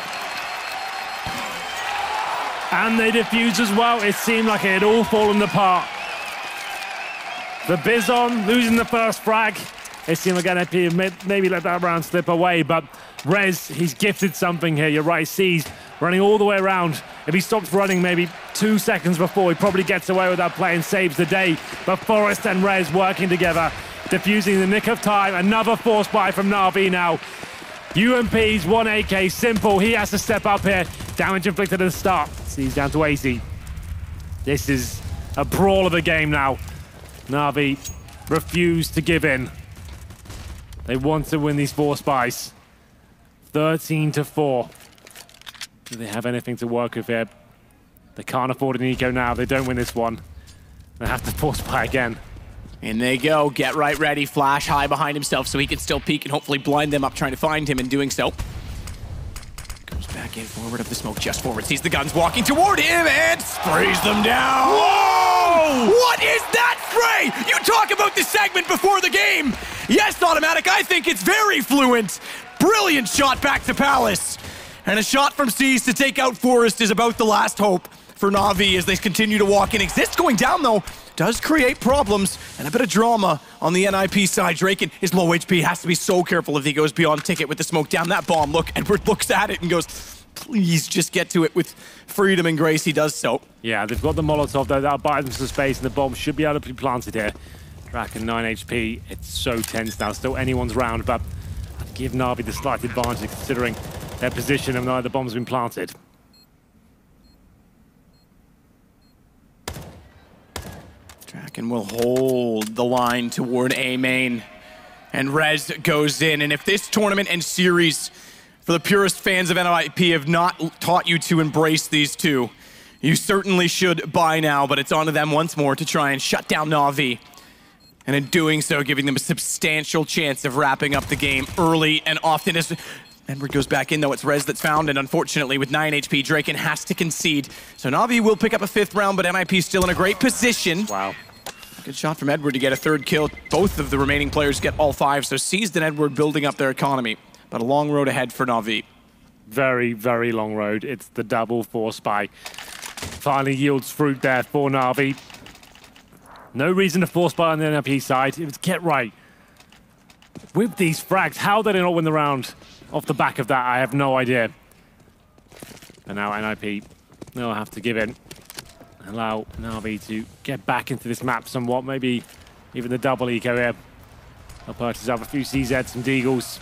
And they defuse as well. It seemed like it had all fallen apart. The Bison losing the first frag. It seemed like NiP maybe let that round slip away, but Rez, he's gifted something here. You're right, seized, running all the way around. If he stops running maybe 2 seconds before, he probably gets away with that play and saves the day. But Forest and Rez working together, defusing in the nick of time. Another force buy from Na'Vi now. UMP's 1 AK, Simple, he has to step up here. Damage inflicted at the start. He's down to 80. This is a brawl of a game now. Na'Vi refuse to give in. They want to win these 4 spies. 13-4. Do they have anything to work with here? They can't afford an eco now. They don't win this one. They have to force buy again. In they go. Get right ready. Flash high behind himself so he can still peek and hopefully blind them up trying to find him in doing so. Goes back in forward of the smoke, just forward. Sees the guns walking toward him and sprays them down. Whoa! What is that spray? You talk about the segment before the game. Yes, Automatic, I think it's very fluent. Brilliant shot back to Palace. And a shot from Seas to take out Forest is about the last hope for Na'Vi as they continue to walk in. Exists going down, though, does create problems and a bit of drama on the NiP side. Draken is low HP, has to be so careful if he goes beyond ticket with the smoke down that bomb. Look, Edward looks at it and goes, please just get to it with freedom and grace. He does so. Yeah, they've got the Molotov, though. That'll buy them some space, and the bomb should be able to be planted here. Draken 9 HP. It's so tense now. Still anyone's round, but I'd give Na'Vi the slight advantage considering their position and the bomb's been planted. Draken will hold the line toward A main. And Rez goes in. And if this tournament and series, for the purest fans of NiP, have not taught you to embrace these two, you certainly should by now. But it's on to them once more to try and shut down Na'Vi. And in doing so, giving them a substantial chance of wrapping up the game early and often. As Edward goes back in, though, it's Rez that's found, and unfortunately, with 9 HP, Draken has to concede. So Na'Vi will pick up a 5th round, but NiP still in a great position. Wow. Good shot from Edward to get a 3rd kill. Both of the remaining players get all 5, so Seized and Edward building up their economy. But a long road ahead for Na'Vi. Very, very long road. It's the double force buy. Finally yields fruit there for Na'Vi. No reason to force buy on the NiP side. It was get right. With these frags, how did they not win the round? Off the back of that, I have no idea. And now NiP, they'll have to give in. Allow Na'Vi to get back into this map somewhat. Maybe even the double eco here. They'll purchase up a few CZs, some Deagles.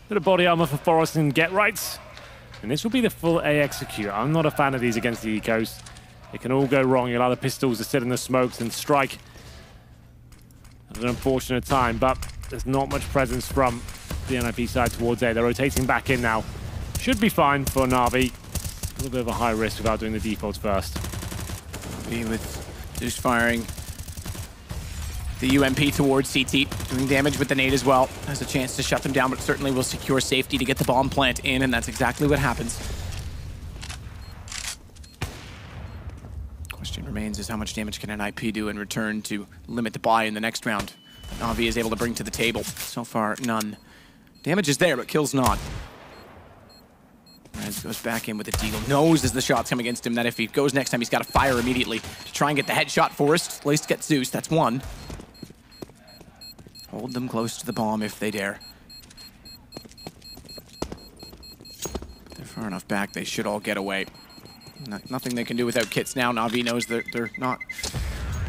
Bit of body armor for Forest and get rights. And this will be the full A execute. I'm not a fan of these against the ecos. It can all go wrong. You'll allow the pistols to sit in the smokes and strike at an unfortunate time, but there's not much presence from the NiP side towards A. They're rotating back in now. Should be fine for Na'Vi. A little bit of a high risk without doing the defaults first. Na'Vi with Zeus firing the UMP towards CT, doing damage with the nade as well. Has a chance to shut them down, but certainly will secure safety to get the bomb plant in, and that's exactly what happens. Question remains is how much damage can NiP do in return to limit the buy in the next round? Na'Vi is able to bring to the table. So far, none. Damage is there, but kills not. Rez goes back in with the Deagle. Knows as the shots come against him that if he goes next time, he's got to fire immediately to try and get the headshot. Forest, at least get Zeus. That's 1. Hold them close to the bomb if they dare. They're far enough back, they should all get away. Nothing they can do without kits now. Na'Vi knows that they're not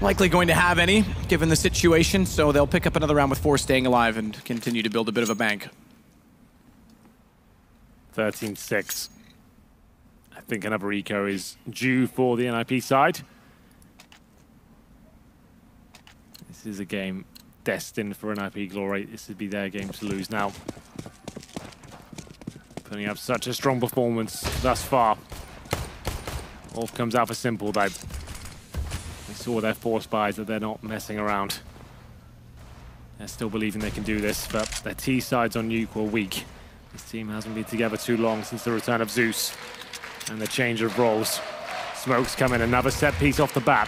likely going to have any, given the situation, so they'll pick up another round with 4 staying alive and continue to build a bit of a bank. 13-6. I think another eco is due for the NiP side. This is a game destined for NiP glory. This would be their game to lose now. Putting up such a strong performance thus far. All comes out for simple though. They saw their force buys that they're not messing around. They're still believing they can do this, but their T sides on Nuke were weak. This team hasn't been together too long since the return of Zeus and the change of roles. Smoke's coming, another set piece off the bat.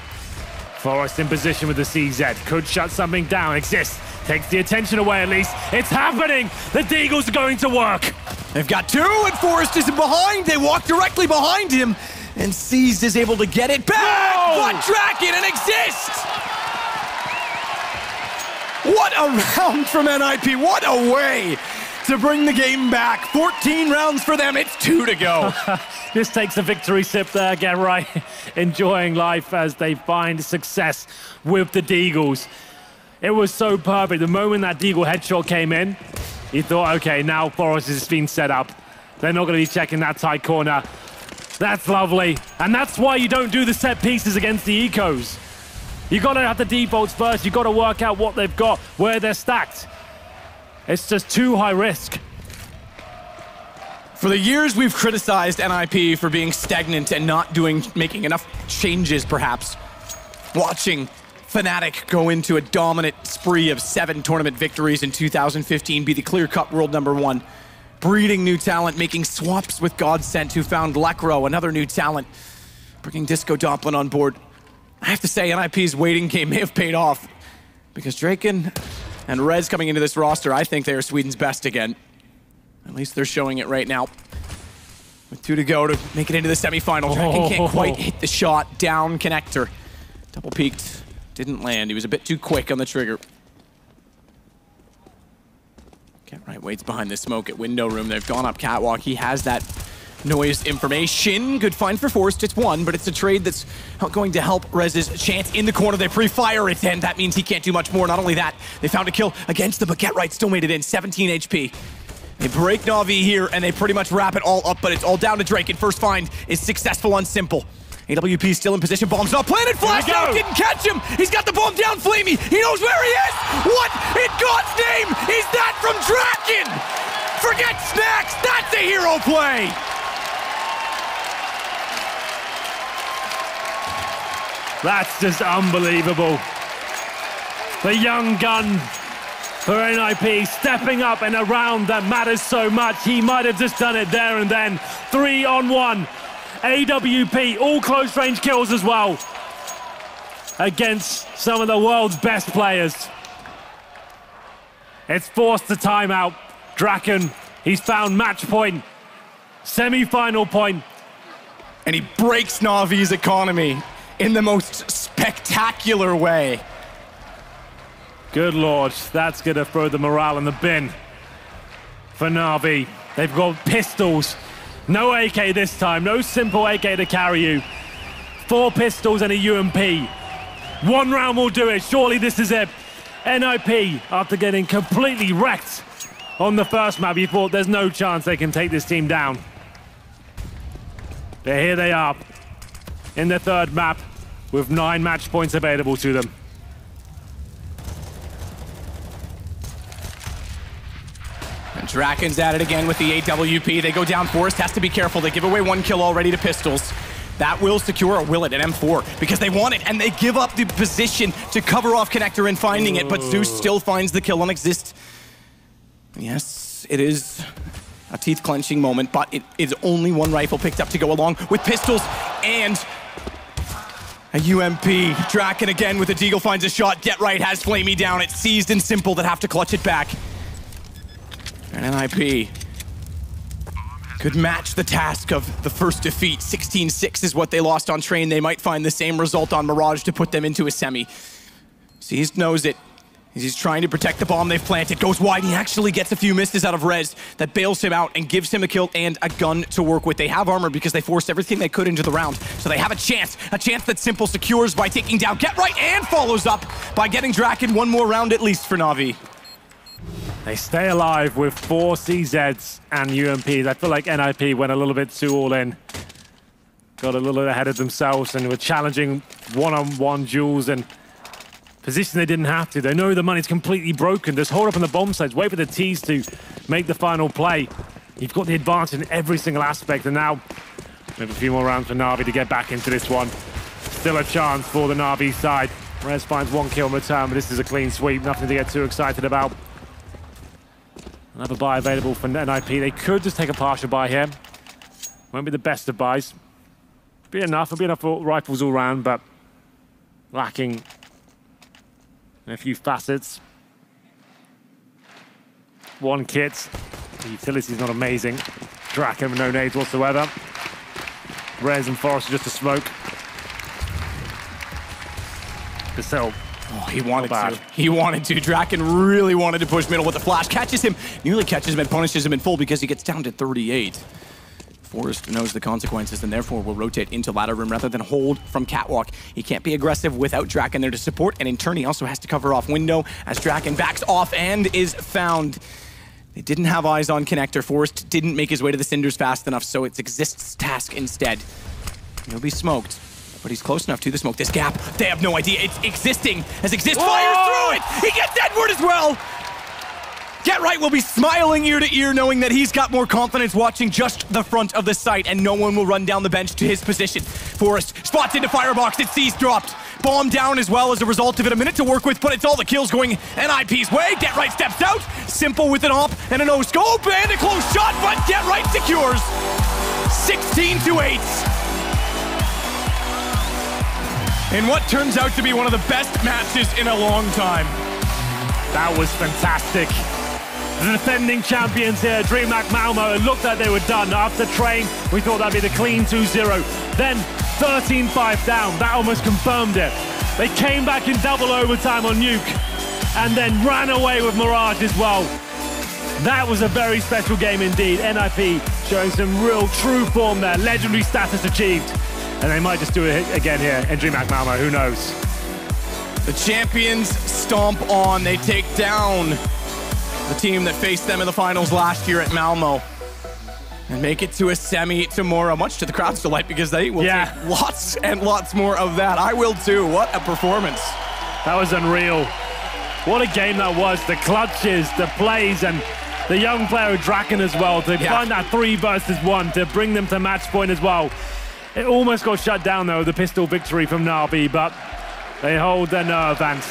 Forrest in position with the CZ, could shut something down, exists, takes the attention away at least. It's happening! The Deagles are going to work! They've got 2 and Forrest is behind. They walk directly behind him and Seized is able to get it back! Whoa! But Draken and exists! What a round from NiP, what a way to bring the game back. 14 rounds for them, it's 2 to go. This takes a victory sip there, get right. Enjoying life as they find success with the Deagles. It was so perfect. The moment that Deagle headshot came in, you thought, okay, now Forrest has been set up. They're not going to be checking that tight corner. That's lovely. And that's why you don't do the set pieces against the ecos. You got to have the defaults first. You got to work out what they've got, where they're stacked. It's just too high risk. For the years we've criticized NiP for being stagnant and not making enough changes, perhaps. Watching Fnatic go into a dominant spree of 7 tournament victories in 2015, be the clear-cut world #1. Breeding new talent, making swaps with Godsent, who found Lekro, another new talent. Bringing Disco Doppelin on board. I have to say, NiP's waiting game may have paid off. Because Draken and Rez coming into this roster, I think they are Sweden's best again. At least they're showing it right now. With 2 to go to make it into the semifinal. Draken can't quite hit the shot. Down connector. Double peeked. Didn't land. He was a bit too quick on the trigger. Get right, waits behind the smoke at window room. They've gone up catwalk. He has that noise information. Good find for Forrest. It's 1, but it's a trade that's going to help Rez's chance in the corner. They pre-fire it, and that means he can't do much more. Not only that, they found a kill against the Get Right. Still made it in. 17 HP. They break Na'Vi here, and they pretty much wrap it all up, but it's all down to Drake. And first find is successful on Simple. AWP still in position. Bomb's not planted. Flash out. Didn't catch him. He's got the bomb down. Flamey. He knows where he is. What in God's name is that from Draken? Forget snacks. That's a hero play. That's just unbelievable. The young gun for NiP stepping up in a round that matters so much. He might have just done it there and then. 3-on-1. AWP, all close range kills as well. Against some of the world's best players. It's forced the timeout. Draken, he's found match point. Semi-final point. And he breaks Na'Vi's economy in the most spectacular way. Good Lord, that's gonna throw the morale in the bin for Na'Vi. They've got pistols. No AK this time, no simple AK to carry you. 4 pistols and a UMP. 1 round will do it, surely this is it. NiP, after getting completely wrecked on the first map, you thought there's no chance they can take this team down. But here they are, in the 3rd map, with 9 match points available to them. And Draken's at it again with the AWP. They go down. Forrest has to be careful. They give away 1 kill already to pistols. That will secure, or will it, an M4, because they want it, and they give up the position to cover off connector and finding it, but Zeus still finds the kill on Exist. Yes, it is a teeth-clenching moment, but it is only 1 rifle picked up to go along with pistols and a UMP. Draken again with a Deagle finds a shot. Get Right has Flamey down. It's Seized and Simple that have to clutch it back. And NiP could match the task of the first defeat. 16-6 is what they lost on Train. They might find the same result on Mirage to put them into a semi. Seized knows it. He's trying to protect the bomb they've planted. Goes wide. He actually gets a few misses out of Rez that bails him out and gives him a kill and a gun to work with. They have armor because they forced everything they could into the round. So they have a chance that Simple secures by taking down Get Right and follows up by getting Draken one more round at least for Na'Vi. They stay alive with 4 CZs and UMPs. I feel like NiP went a little bit too all in. Got a little ahead of themselves and were challenging one-on-one duels and position they didn't have to. They know the money's completely broken. Just hold up on the bomb sites, wait for the T's to make the final play. You've got the advantage in every single aspect, and now maybe a few more rounds for Na'Vi to get back into this one. Still a chance for the Na'Vi side. Rez finds 1 kill in return, but this is a clean sweep. Nothing to get too excited about. Another buy available for NiP. They could just take a partial buy here. Won't be the best of buys. Be enough. It'll be enough for rifles all round, but lacking in a few facets. 1 kit. The utility's not amazing. Draken with no nades whatsoever. Rez and Forrest are just a smoke. Cassell. Oh, he wanted to. He wanted to. Draken really wanted to push middle with the flash. Catches him, nearly catches him and punishes him in full because he gets down to 38. Forrest knows the consequences and therefore will rotate into ladder room rather than hold from catwalk. He can't be aggressive without Draken there to support, and in turn he also has to cover off window as Draken backs off and is found. They didn't have eyes on connector. Forrest didn't make his way to the cinders fast enough, so it's Exist's task instead. He'll be smoked, but he's close enough to the smoke. This gap, they have no idea. It's existing as Exist fires through it. He gets Edward as well. Get Right will be smiling ear to ear knowing that he's got more confidence watching just the front of the site and no one will run down the bench to his position. Forrest spots into firebox, it sees dropped. Bomb down as well as a result of it. A minute to work with, but it's all the kills going NiP's way. Get Right steps out. Simple with an op and a no-scope and a close shot, but Get Right secures. 16-8. In what turns out to be one of the best matches in a long time. That was fantastic. The defending champions here, DreamHack Malmö, it looked like they were done. After Train, we thought that'd be the clean 2-0. Then 13-5 down, that almost confirmed it. They came back in double overtime on Nuke and then ran away with Mirage as well. That was a very special game indeed. NiP showing some real true form there, legendary status achieved. And they might just do it again here in DreamHack Malmö, who knows? The champions stomp on, they take down the team that faced them in the finals last year at Malmö and make it to a semi tomorrow, much to the crowd's delight because they will take lots and lots more of that. I will too. What a performance. That was unreal. What a game that was. The clutches, the plays, and the young player Draken as well to find that 3 versus 1 to bring them to match point as well. It almost got shut down though, the pistol victory from Na'Vi, but they hold their nerve and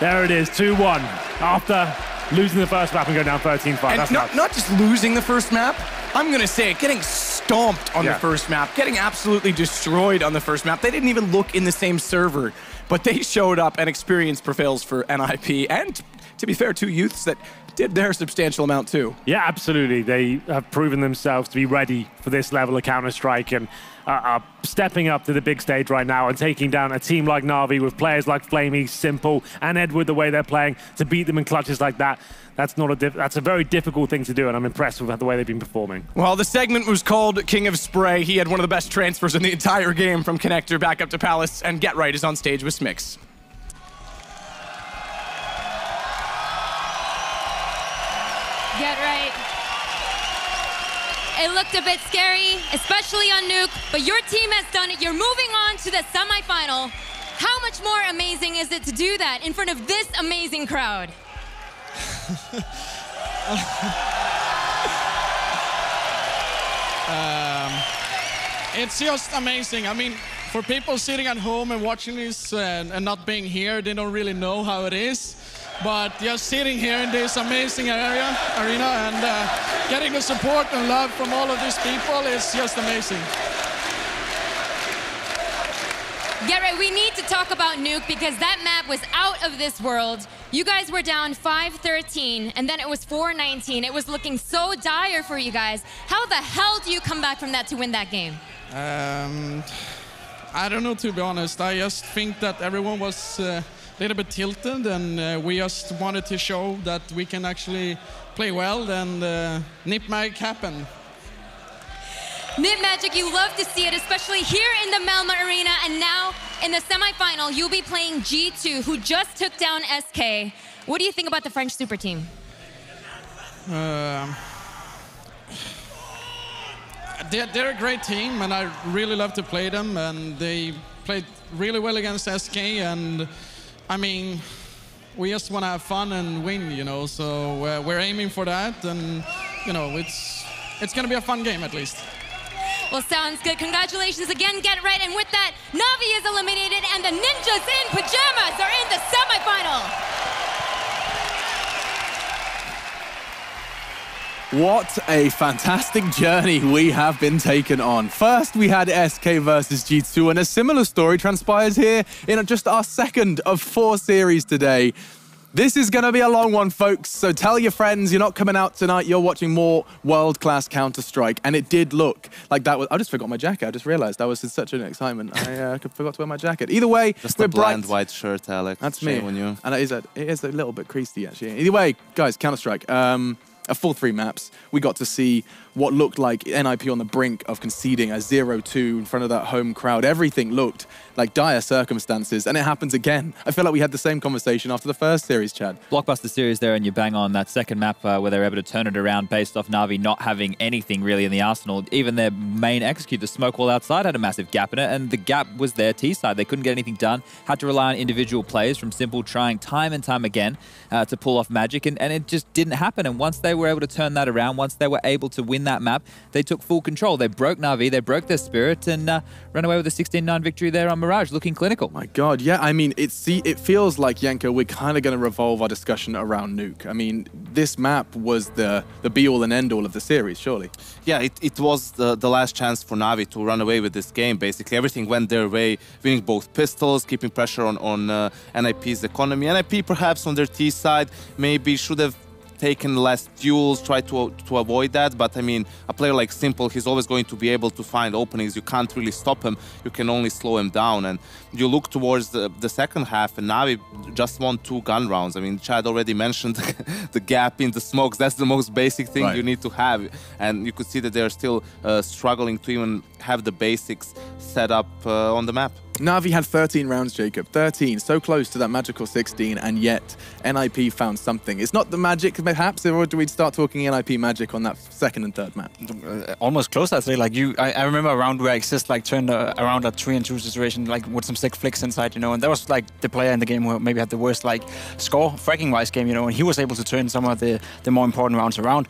there it is, 2-1 after losing the first map and going down 13-5. And not just losing the first map, I'm going to say it, getting stomped on the first map, getting absolutely destroyed on the first map. They didn't even look in the same server, but they showed up and experience prevails for NiP and, to be fair, 2 youths that did their substantial amount too. Yeah, absolutely. They have proven themselves to be ready for this level of Counter-Strike and are stepping up to the big stage right now and taking down a team like Na'Vi with players like Flamey, Simple, and Edward, the way they're playing, to beat them in clutches like that. That's a very difficult thing to do, and I'm impressed with the way they've been performing. Well, the segment was called King of Spray. He had one of the best transfers in the entire game from Connector back up to Palace, and Get Right is on stage with Smix. Get Right. It looked a bit scary, especially on Nuke, but your team has done it. You're moving on to the semifinal. How much more amazing is it to do that in front of this amazing crowd? It's just amazing. I mean, for people sitting at home and watching this and not being here, they don't really know how it is. But just sitting here in this amazing arena and getting the support and love from all of these people is just amazing. Get Right, we need to talk about Nuke because that map was out of this world. You guys were down 5-13 and then it was 4-19. It was looking so dire for you guys. How the hell do you come back from that to win that game? I don't know, to be honest. I just think that everyone was little bit tilted, and we just wanted to show that we can actually play well, and NiP Magic happened. NiP Magic, you love to see it, especially here in the Malmö arena, and now in the semifinal, you'll be playing G2, who just took down SK. What do you think about the French super team? They're a great team, and I really love to play them, and they played really well against SK, and I mean, we just want to have fun and win, you know, so we're aiming for that, and, you know, it's going to be a fun game at least. Well, sounds good. Congratulations again, Get Right, and with that, Na'Vi is eliminated, and the Ninjas in Pajamas are in the semifinal. What a fantastic journey we have been taken on. First, we had SK versus G2, and a similar story transpires here in just our second of 4 series today. This is going to be a long one, folks, so tell your friends you're not coming out tonight, you're watching more world-class Counter-Strike, and it did look like that was... I just forgot my jacket, I just realized I was in such an excitement. I forgot to wear my jacket. Either way, just we're a bland bright. white shirt, Alex. That's Shame me. on you. And it is a little bit creasy, actually. Either way, guys, Counter-Strike. A full 3 maps. We got to see what looked like NiP on the brink of conceding a 0-2 in front of that home crowd. Everything looked like dire circumstances, and it happens again. I feel like we had the same conversation after the first series, Chad. Blockbuster series there, and you bang on that second map where they were able to turn it around based off Na'Vi not having anything really in the arsenal. Even their main execute, the smoke wall outside, had a massive gap in it, and the gap was their T side. They couldn't get anything done, had to rely on individual plays from Simple trying time and time again to pull off magic, and it just didn't happen. And once they were able to turn that around, once they were able to win that map, they took full control. They broke Na'Vi, they broke their spirit, and ran away with a 16-9 victory there on Mirage, looking clinical. My God, yeah, I mean, it feels like, Yenka, we're kind of going to revolve our discussion around Nuke. I mean, this map was the be-all and end-all of the series, surely. Yeah, it was the last chance for Na'Vi to run away with this game, basically. Everything went their way, winning both pistols, keeping pressure on NiP's economy. NiP, perhaps on their T side, maybe should have taken less duels, try to avoid that, but I mean, a player like Simple, he's always going to be able to find openings. You can't really stop him, you can only slow him down, and you look towards the second half, and Na'Vi just won 2 gun rounds. I mean, Chad already mentioned the gap in the smokes. That's the most basic thing you need to have, and you could see that they're still struggling to even have the basics set up on the map. Na'Vi had 13 rounds, Jacob. 13, so close to that magical 16, and yet NiP found something. It's not the magic, perhaps, or do we start talking NiP magic on that second and third map? Almost close, I'd say. Like I remember a round where Exist like turned around a 3-2 situation, like with some sick flicks inside, you know, and that was like the player in the game who maybe had the worst like score fracking-wise game, you know, and he was able to turn some of the more important rounds around.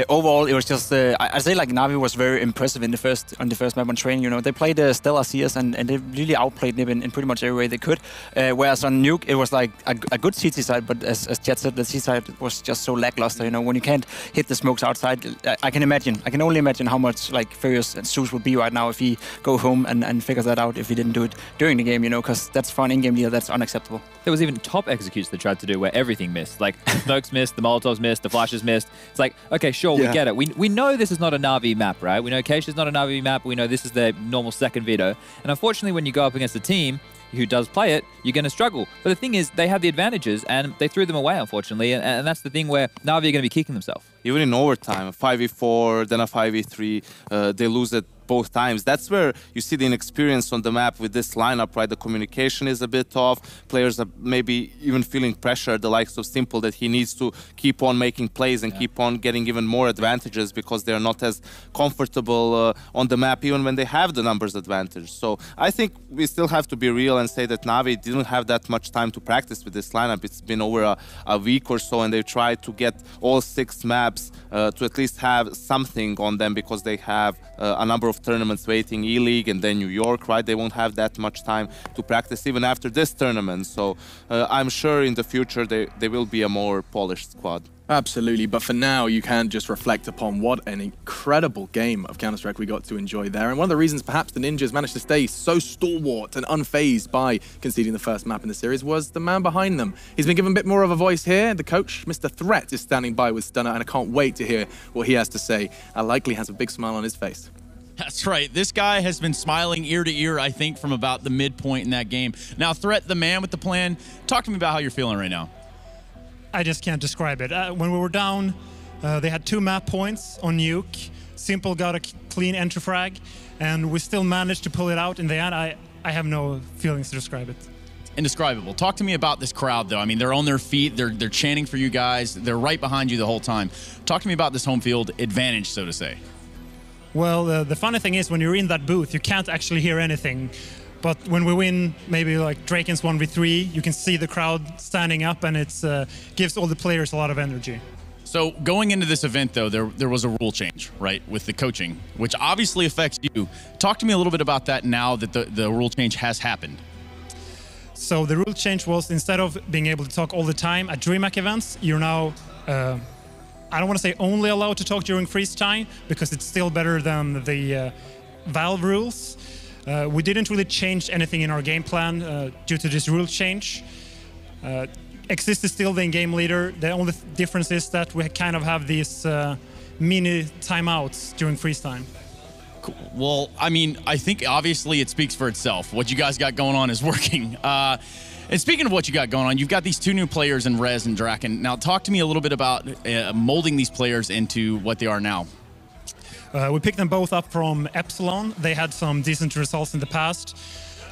Overall, it was just I'd say like Na'Vi was very impressive on the first map on training. You know, they played Stellar CS and they really outplayed NiP in pretty much every way they could. Whereas on Nuke, it was like a good CT side, but as Jet said, the CT side was just so lackluster. You know, when you can't hit the smokes outside, I can only imagine how much like furious Zeus would be right now if he go home and figures that out if he didn't do it during the game. You know, because that's for an in-game leader, that's unacceptable. There was even top executes they tried to do where everything missed. Like smokes missed, the Molotovs missed, the flashes missed. It's like, okay, sure, we get it. We know this is not a Na'Vi map, right? We know Keisha is not a Na'Vi map. We know this is their normal second veto. And unfortunately, when you go up against a team who does play it, you're going to struggle. But the thing is, they had the advantages and they threw them away, unfortunately. And that's the thing where Na'Vi are going to be kicking themselves. Even in overtime, a 5v4, then a 5v3, they lose it both times. That's where you see the inexperience on the map with this lineup, right? The communication is a bit off. Players are maybe even feeling pressure, the likes of Simple, that he needs to keep on making plays and keep on getting even more advantages because they're not as comfortable on the map, even when they have the numbers advantage. So I think we still have to be real and say that Na'Vi didn't have that much time to practice with this lineup. It's been over a week or so, and they tried to get all 6 maps to at least have something on them because they have a number of tournaments waiting, E-League and then New York, right? They won't have that much time to practice even after this tournament. So I'm sure in the future they will be a more polished squad. Absolutely, but for now, you can just reflect upon what an incredible game of Counter-Strike we got to enjoy there. And one of the reasons perhaps the Ninjas managed to stay so stalwart and unfazed by conceding the first map in the series was the man behind them. He's been given a bit more of a voice here. The coach, Mr. Threat, is standing by with Stunner, and I can't wait to hear what he has to say. Likely has a big smile on his face. That's right. This guy has been smiling ear to ear, I think, from about the midpoint in that game. Now, Threat, the man with the plan, talk to me about how you're feeling right now. I just can't describe it. When we were down, they had 2 map points on Nuke. Simple got a clean entry frag, and we still managed to pull it out in the end. I have no feelings to describe it. Indescribable. Talk to me about this crowd, though. I mean, they're on their feet. They're chanting for you guys. They're right behind you the whole time. Talk to me about this home field advantage, so to say. Well, the funny thing is, when you're in that booth, you can't actually hear anything. But when we win, maybe like Draken's 1v3, you can see the crowd standing up, and it gives all the players a lot of energy. So going into this event, though, there was a rule change, right, with the coaching, which obviously affects you. Talk to me a little bit about that now that the rule change has happened. So the rule change was, instead of being able to talk all the time at DreamHack events, you're now... I don't want to say only allowed to talk during freeze time, because it's still better than the Valve rules. We didn't really change anything in our game plan due to this rule change. Exist is still the in-game leader. The only difference is that we kind of have these mini timeouts during freeze time. Cool. Well, I mean, I think obviously it speaks for itself. What you guys got going on is working. And speaking of what you got going on, you've got these 2 new players in Rez and Draken. Now, talk to me a little bit about molding these players into what they are now. We picked them both up from Epsilon. They had some decent results in the past.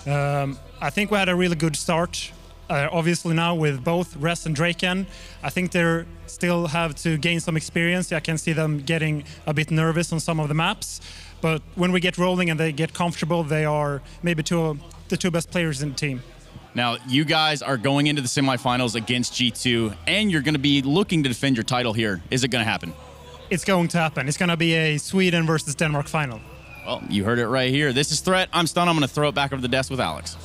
I think we had a really good start. Obviously now with both Rez and Draken, I think they still have to gain some experience. I can see them getting a bit nervous on some of the maps. But when we get rolling and they get comfortable, they are maybe the 2 best players in the team. Now, you guys are going into the semifinals against G2, and you're going to be looking to defend your title here. Is it going to happen? It's going to happen. It's going to be a Sweden versus Denmark final. Well, you heard it right here. This is Threat. I'm Stun. I'm going to throw it back over the desk with Alex.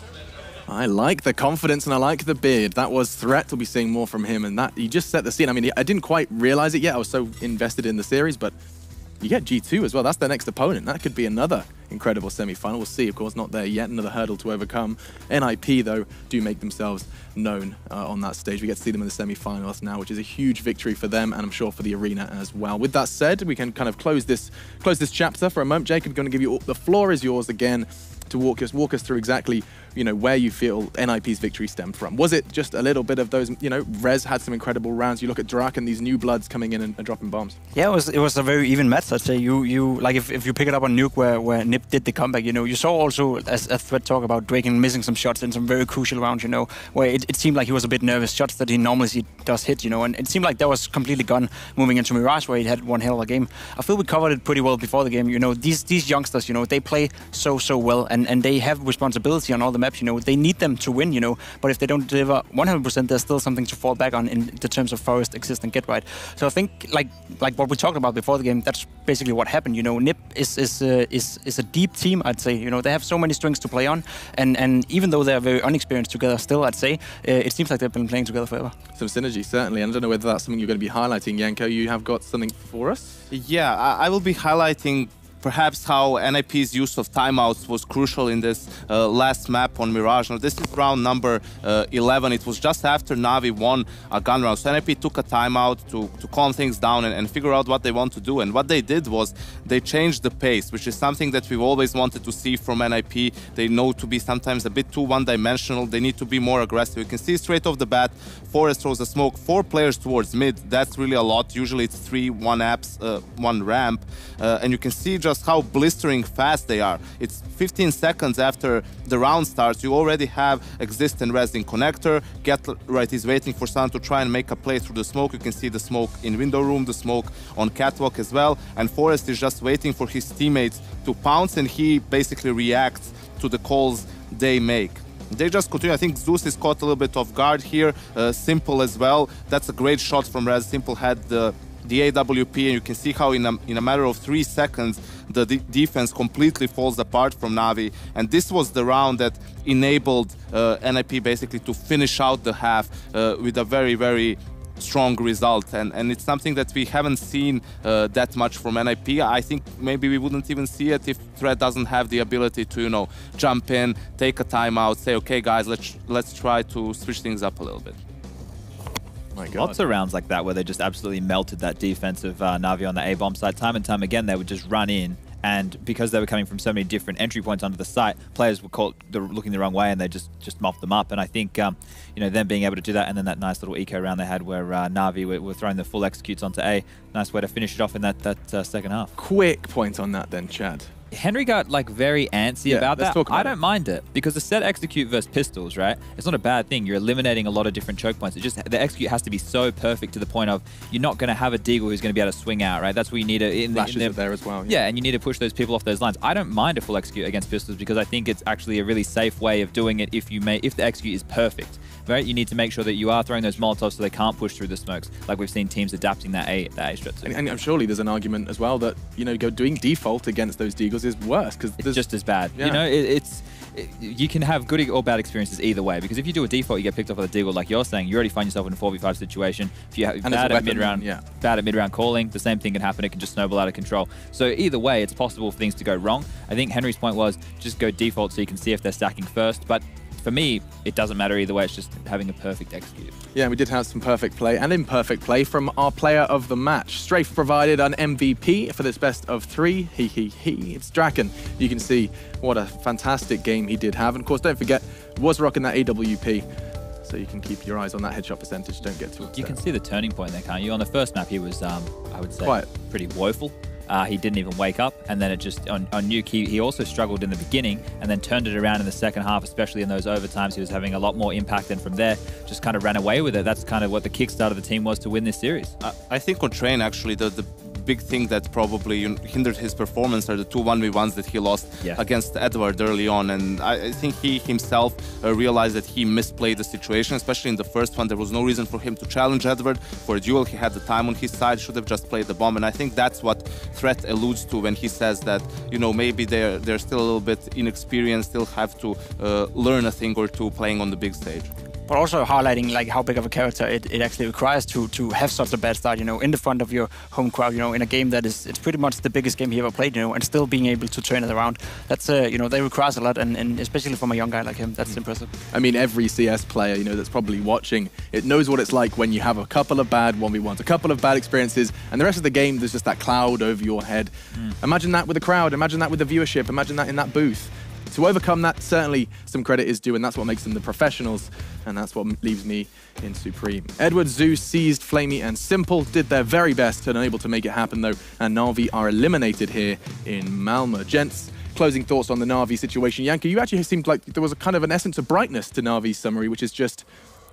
I like the confidence and I like the beard. That was Threat. We'll be seeing more from him, and that he just set the scene. I mean, I didn't quite realize it yet. I was so invested in the series, but you get G2 as well. That's their next opponent. That could be another incredible semi-final. We'll see. Of course, not there yet. Another hurdle to overcome. NiP, though, do make themselves known on that stage. We get to see them in the semi-finals now, which is a huge victory for them, and I'm sure for the arena as well. With that said, we can kind of close this chapter for a moment. Jacob, going to give you the floor is yours again to walk us through exactly, you know, where you feel NiP's victory stemmed from. Was it just a little bit of those, you know, Rez had some incredible rounds. You look at Drak and these new bloods coming in and dropping bombs. Yeah, it was a very even match, I'd say. You like if you pick it up on Nuke where NiP did the comeback, you know, you saw also as Threat talk about Draken missing some shots in some very crucial rounds, you know, where it seemed like he was a bit nervous, shots that he normally does hit, you know, and it seemed like that was completely gone moving into Mirage, where he had one hell of a game. I feel we covered it pretty well before the game, you know, these youngsters, you know, they play so well, and they have responsibility on all the maps, you know, they need them to win, you know, but if they don't deliver 100%, there's still something to fall back on in the terms of Forest, Exist, and Get Right. So I think, like what we talked about before the game, that's basically what happened, you know. NiP is a deep team, I'd say, you know, they have so many strings to play on, and even though they're very unexperienced together still, I'd say, it seems like they've been playing together forever. Some synergy, certainly, and I don't know whether that's something you're going to be highlighting. Yanko, you have got something for us? Yeah, I will be highlighting perhaps how NiP's use of timeouts was crucial in this last map on Mirage. Now, this is round number 11. It was just after Na'Vi won a gun round. So NiP took a timeout to calm things down and figure out what they want to do. And what they did was they changed the pace, which is something that we've always wanted to see from NiP. They know to be sometimes a bit too one-dimensional. They need to be more aggressive. You can see straight off the bat, Forest throws a smoke, 4 players towards mid. That's really a lot. Usually it's 3, 1 apps, 1 ramp. And you can see just how blistering fast they are. It's 15 seconds after the round starts. You already have Exist and Rez in connector. Get Right is waiting for someone to try and make a play through the smoke. You can see the smoke in window room, the smoke on catwalk as well. And Forest is just waiting for his teammates to pounce, and he basically reacts to the calls they make. They just continue. I think Zeus is caught a little bit off guard here. Simple as well. That's a great shot from Rez. Simple had the AWP, and you can see how in a matter of 3 seconds the defense completely falls apart from Na'Vi, and this was the round that enabled NiP basically to finish out the half with a very strong result, and it's something that we haven't seen that much from NiP. I think maybe we wouldn't even see it if Threat doesn't have the ability to, you know, jump in, take a timeout, say, okay guys, let's try to switch things up a little bit. Lots of rounds like that where they just absolutely melted that defense of Na'Vi on the A-bomb side. Time and time again, they would just run in And because they were coming from so many different entry points onto the site, players were caught looking the wrong way, and they just mopped them up. And I think, you know, them being able to do that, and then that nice little eco round they had where Na'Vi were throwing the full executes onto A. Nice way to finish it off in that second half. Quick point on that then, Chad. Henry got like very antsy about that. I don't mind it because the set execute versus pistols, right? It's not a bad thing. You're eliminating a lot of different choke points. It just the execute has to be so perfect to the point of you're not going to have a Deagle who's going to be able to swing out, right? That's where you need to. Flashes are there as well. Yeah, and you need to push those people off those lines. I don't mind a full execute against pistols because I think it's actually a really safe way of doing it if the execute is perfect. Right, you need to make sure that you are throwing those Molotovs so they can't push through the smokes, like we've seen teams adapting that A strat to. And surely there's an argument as well that, you know, doing default against those Deagles is worse because it's just as bad. Yeah. You know, you can have good or bad experiences either way, because if you do a default, you get picked off with a Deagle, like you're saying, you already find yourself in a 4v5 situation. If you have bad at mid-round calling, the same thing can happen. It can just snowball out of control. So either way, it's possible for things to go wrong. I think Henry's point was just go default so you can see if they're stacking first, but for me, it doesn't matter either way. It's just having a perfect execute. Yeah, we did have some perfect play and imperfect play from our player of the match. Strafe provided an MVP for this best of 3. It's Draken. You can see what a fantastic game he did have. And of course, don't forget, was rocking that AWP. So you can keep your eyes on that headshot percentage. Don't get too upset. You can see the turning point there, can't you? On the first map, he was, I would say, pretty woeful. He didn't even wake up, and then it just on NiP he also struggled in the beginning and then turned it around in the second half, especially in those overtimes. He was having a lot more impact, and from there just kind of ran away with it. That's kind of what the kickstart of the team was to win this series. I think on Train, actually, the big thing that probably hindered his performance are the 2 1v1s that he lost against Edward early on, and I think he himself realized that he misplayed the situation, especially in the first one. There was no reason for him to challenge Edward for a duel. He had the time on his side, should have just played the bomb, and I think that's what Threat alludes to when he says that, you know, maybe they're still a little bit inexperienced, still have to learn a thing or two playing on the big stage. But also highlighting like how big of a character it actually requires to have such a bad start, you know, in the front of your home crowd, you know, in a game that it's pretty much the biggest game he ever played, you know, and still being able to turn it around. That's you know, that requires a lot, and especially from a young guy like him, that's impressive. I mean, every CS player, you know, that's probably watching, it knows what it's like when you have a couple of bad 1v1s, a couple of bad experiences, and the rest of the game there's just that cloud over your head. Imagine that with the crowd, imagine that with the viewership, imagine that in that booth. To overcome that, certainly some credit is due, and that's what makes them the professionals, and that's what leaves me in Supreme. Edward, Zeus, Seized, Flamey, and Simple did their very best and unable to make it happen, though, and Na'Vi are eliminated here in Malmö. Gents, closing thoughts on the Na'Vi situation. Janka, you actually seemed like there was a kind of an essence of brightness to Na'Vi's summary, which is just,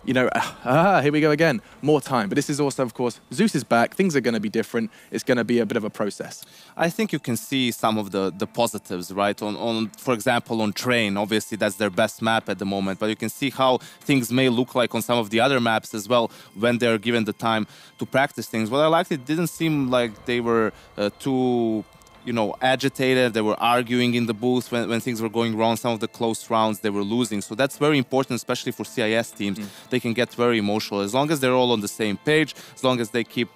you know, here we go again, more time. But this is also, of course, Zeus is back. Things are going to be different. It's going to be a bit of a process. I think you can see some of the positives, right? On for example, on Train, obviously that's their best map at the moment. But you can see how things may look like on some of the other maps as well when they're given the time to practice things. What I liked, it didn't seem like they were too, you know, agitated. They were arguing in the booth when things were going wrong. Some of the close rounds they were losing. So that's very important, especially for CIS teams. They can get very emotional. As long as they're all on the same page, as long as they keep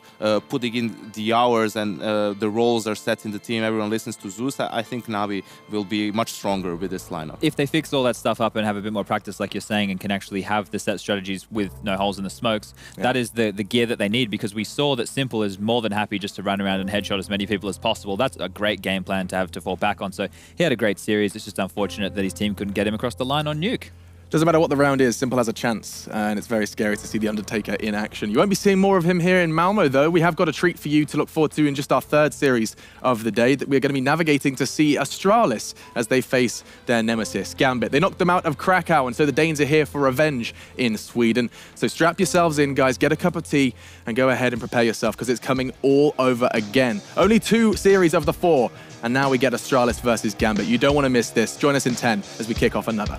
putting in the hours and the roles are set in the team, everyone listens to Zeus, I think Na'Vi will be much stronger with this lineup. If they fix all that stuff up and have a bit more practice, like you're saying, and can actually have the set strategies with no holes in the smokes, that is the gear that they need, because we saw that Simple is more than happy just to run around and headshot as many people as possible. That's a great game plan to have to fall back on. So he had a great series. It's just unfortunate that his team couldn't get him across the line on Nuke. Doesn't matter what the round is, Simple has a chance, and it's very scary to see the Undertaker in action. You won't be seeing more of him here in Malmö, though. We have got a treat for you to look forward to in just our third series of the day, that we're going to be navigating to see Astralis as they face their nemesis, Gambit. They knocked them out of Krakow, and so the Danes are here for revenge in Sweden. So strap yourselves in, guys, get a cup of tea, and go ahead and prepare yourself, because it's coming all over again. Only 2 series of the 4, and now we get Astralis versus Gambit. You don't want to miss this. Join us in 10 as we kick off another.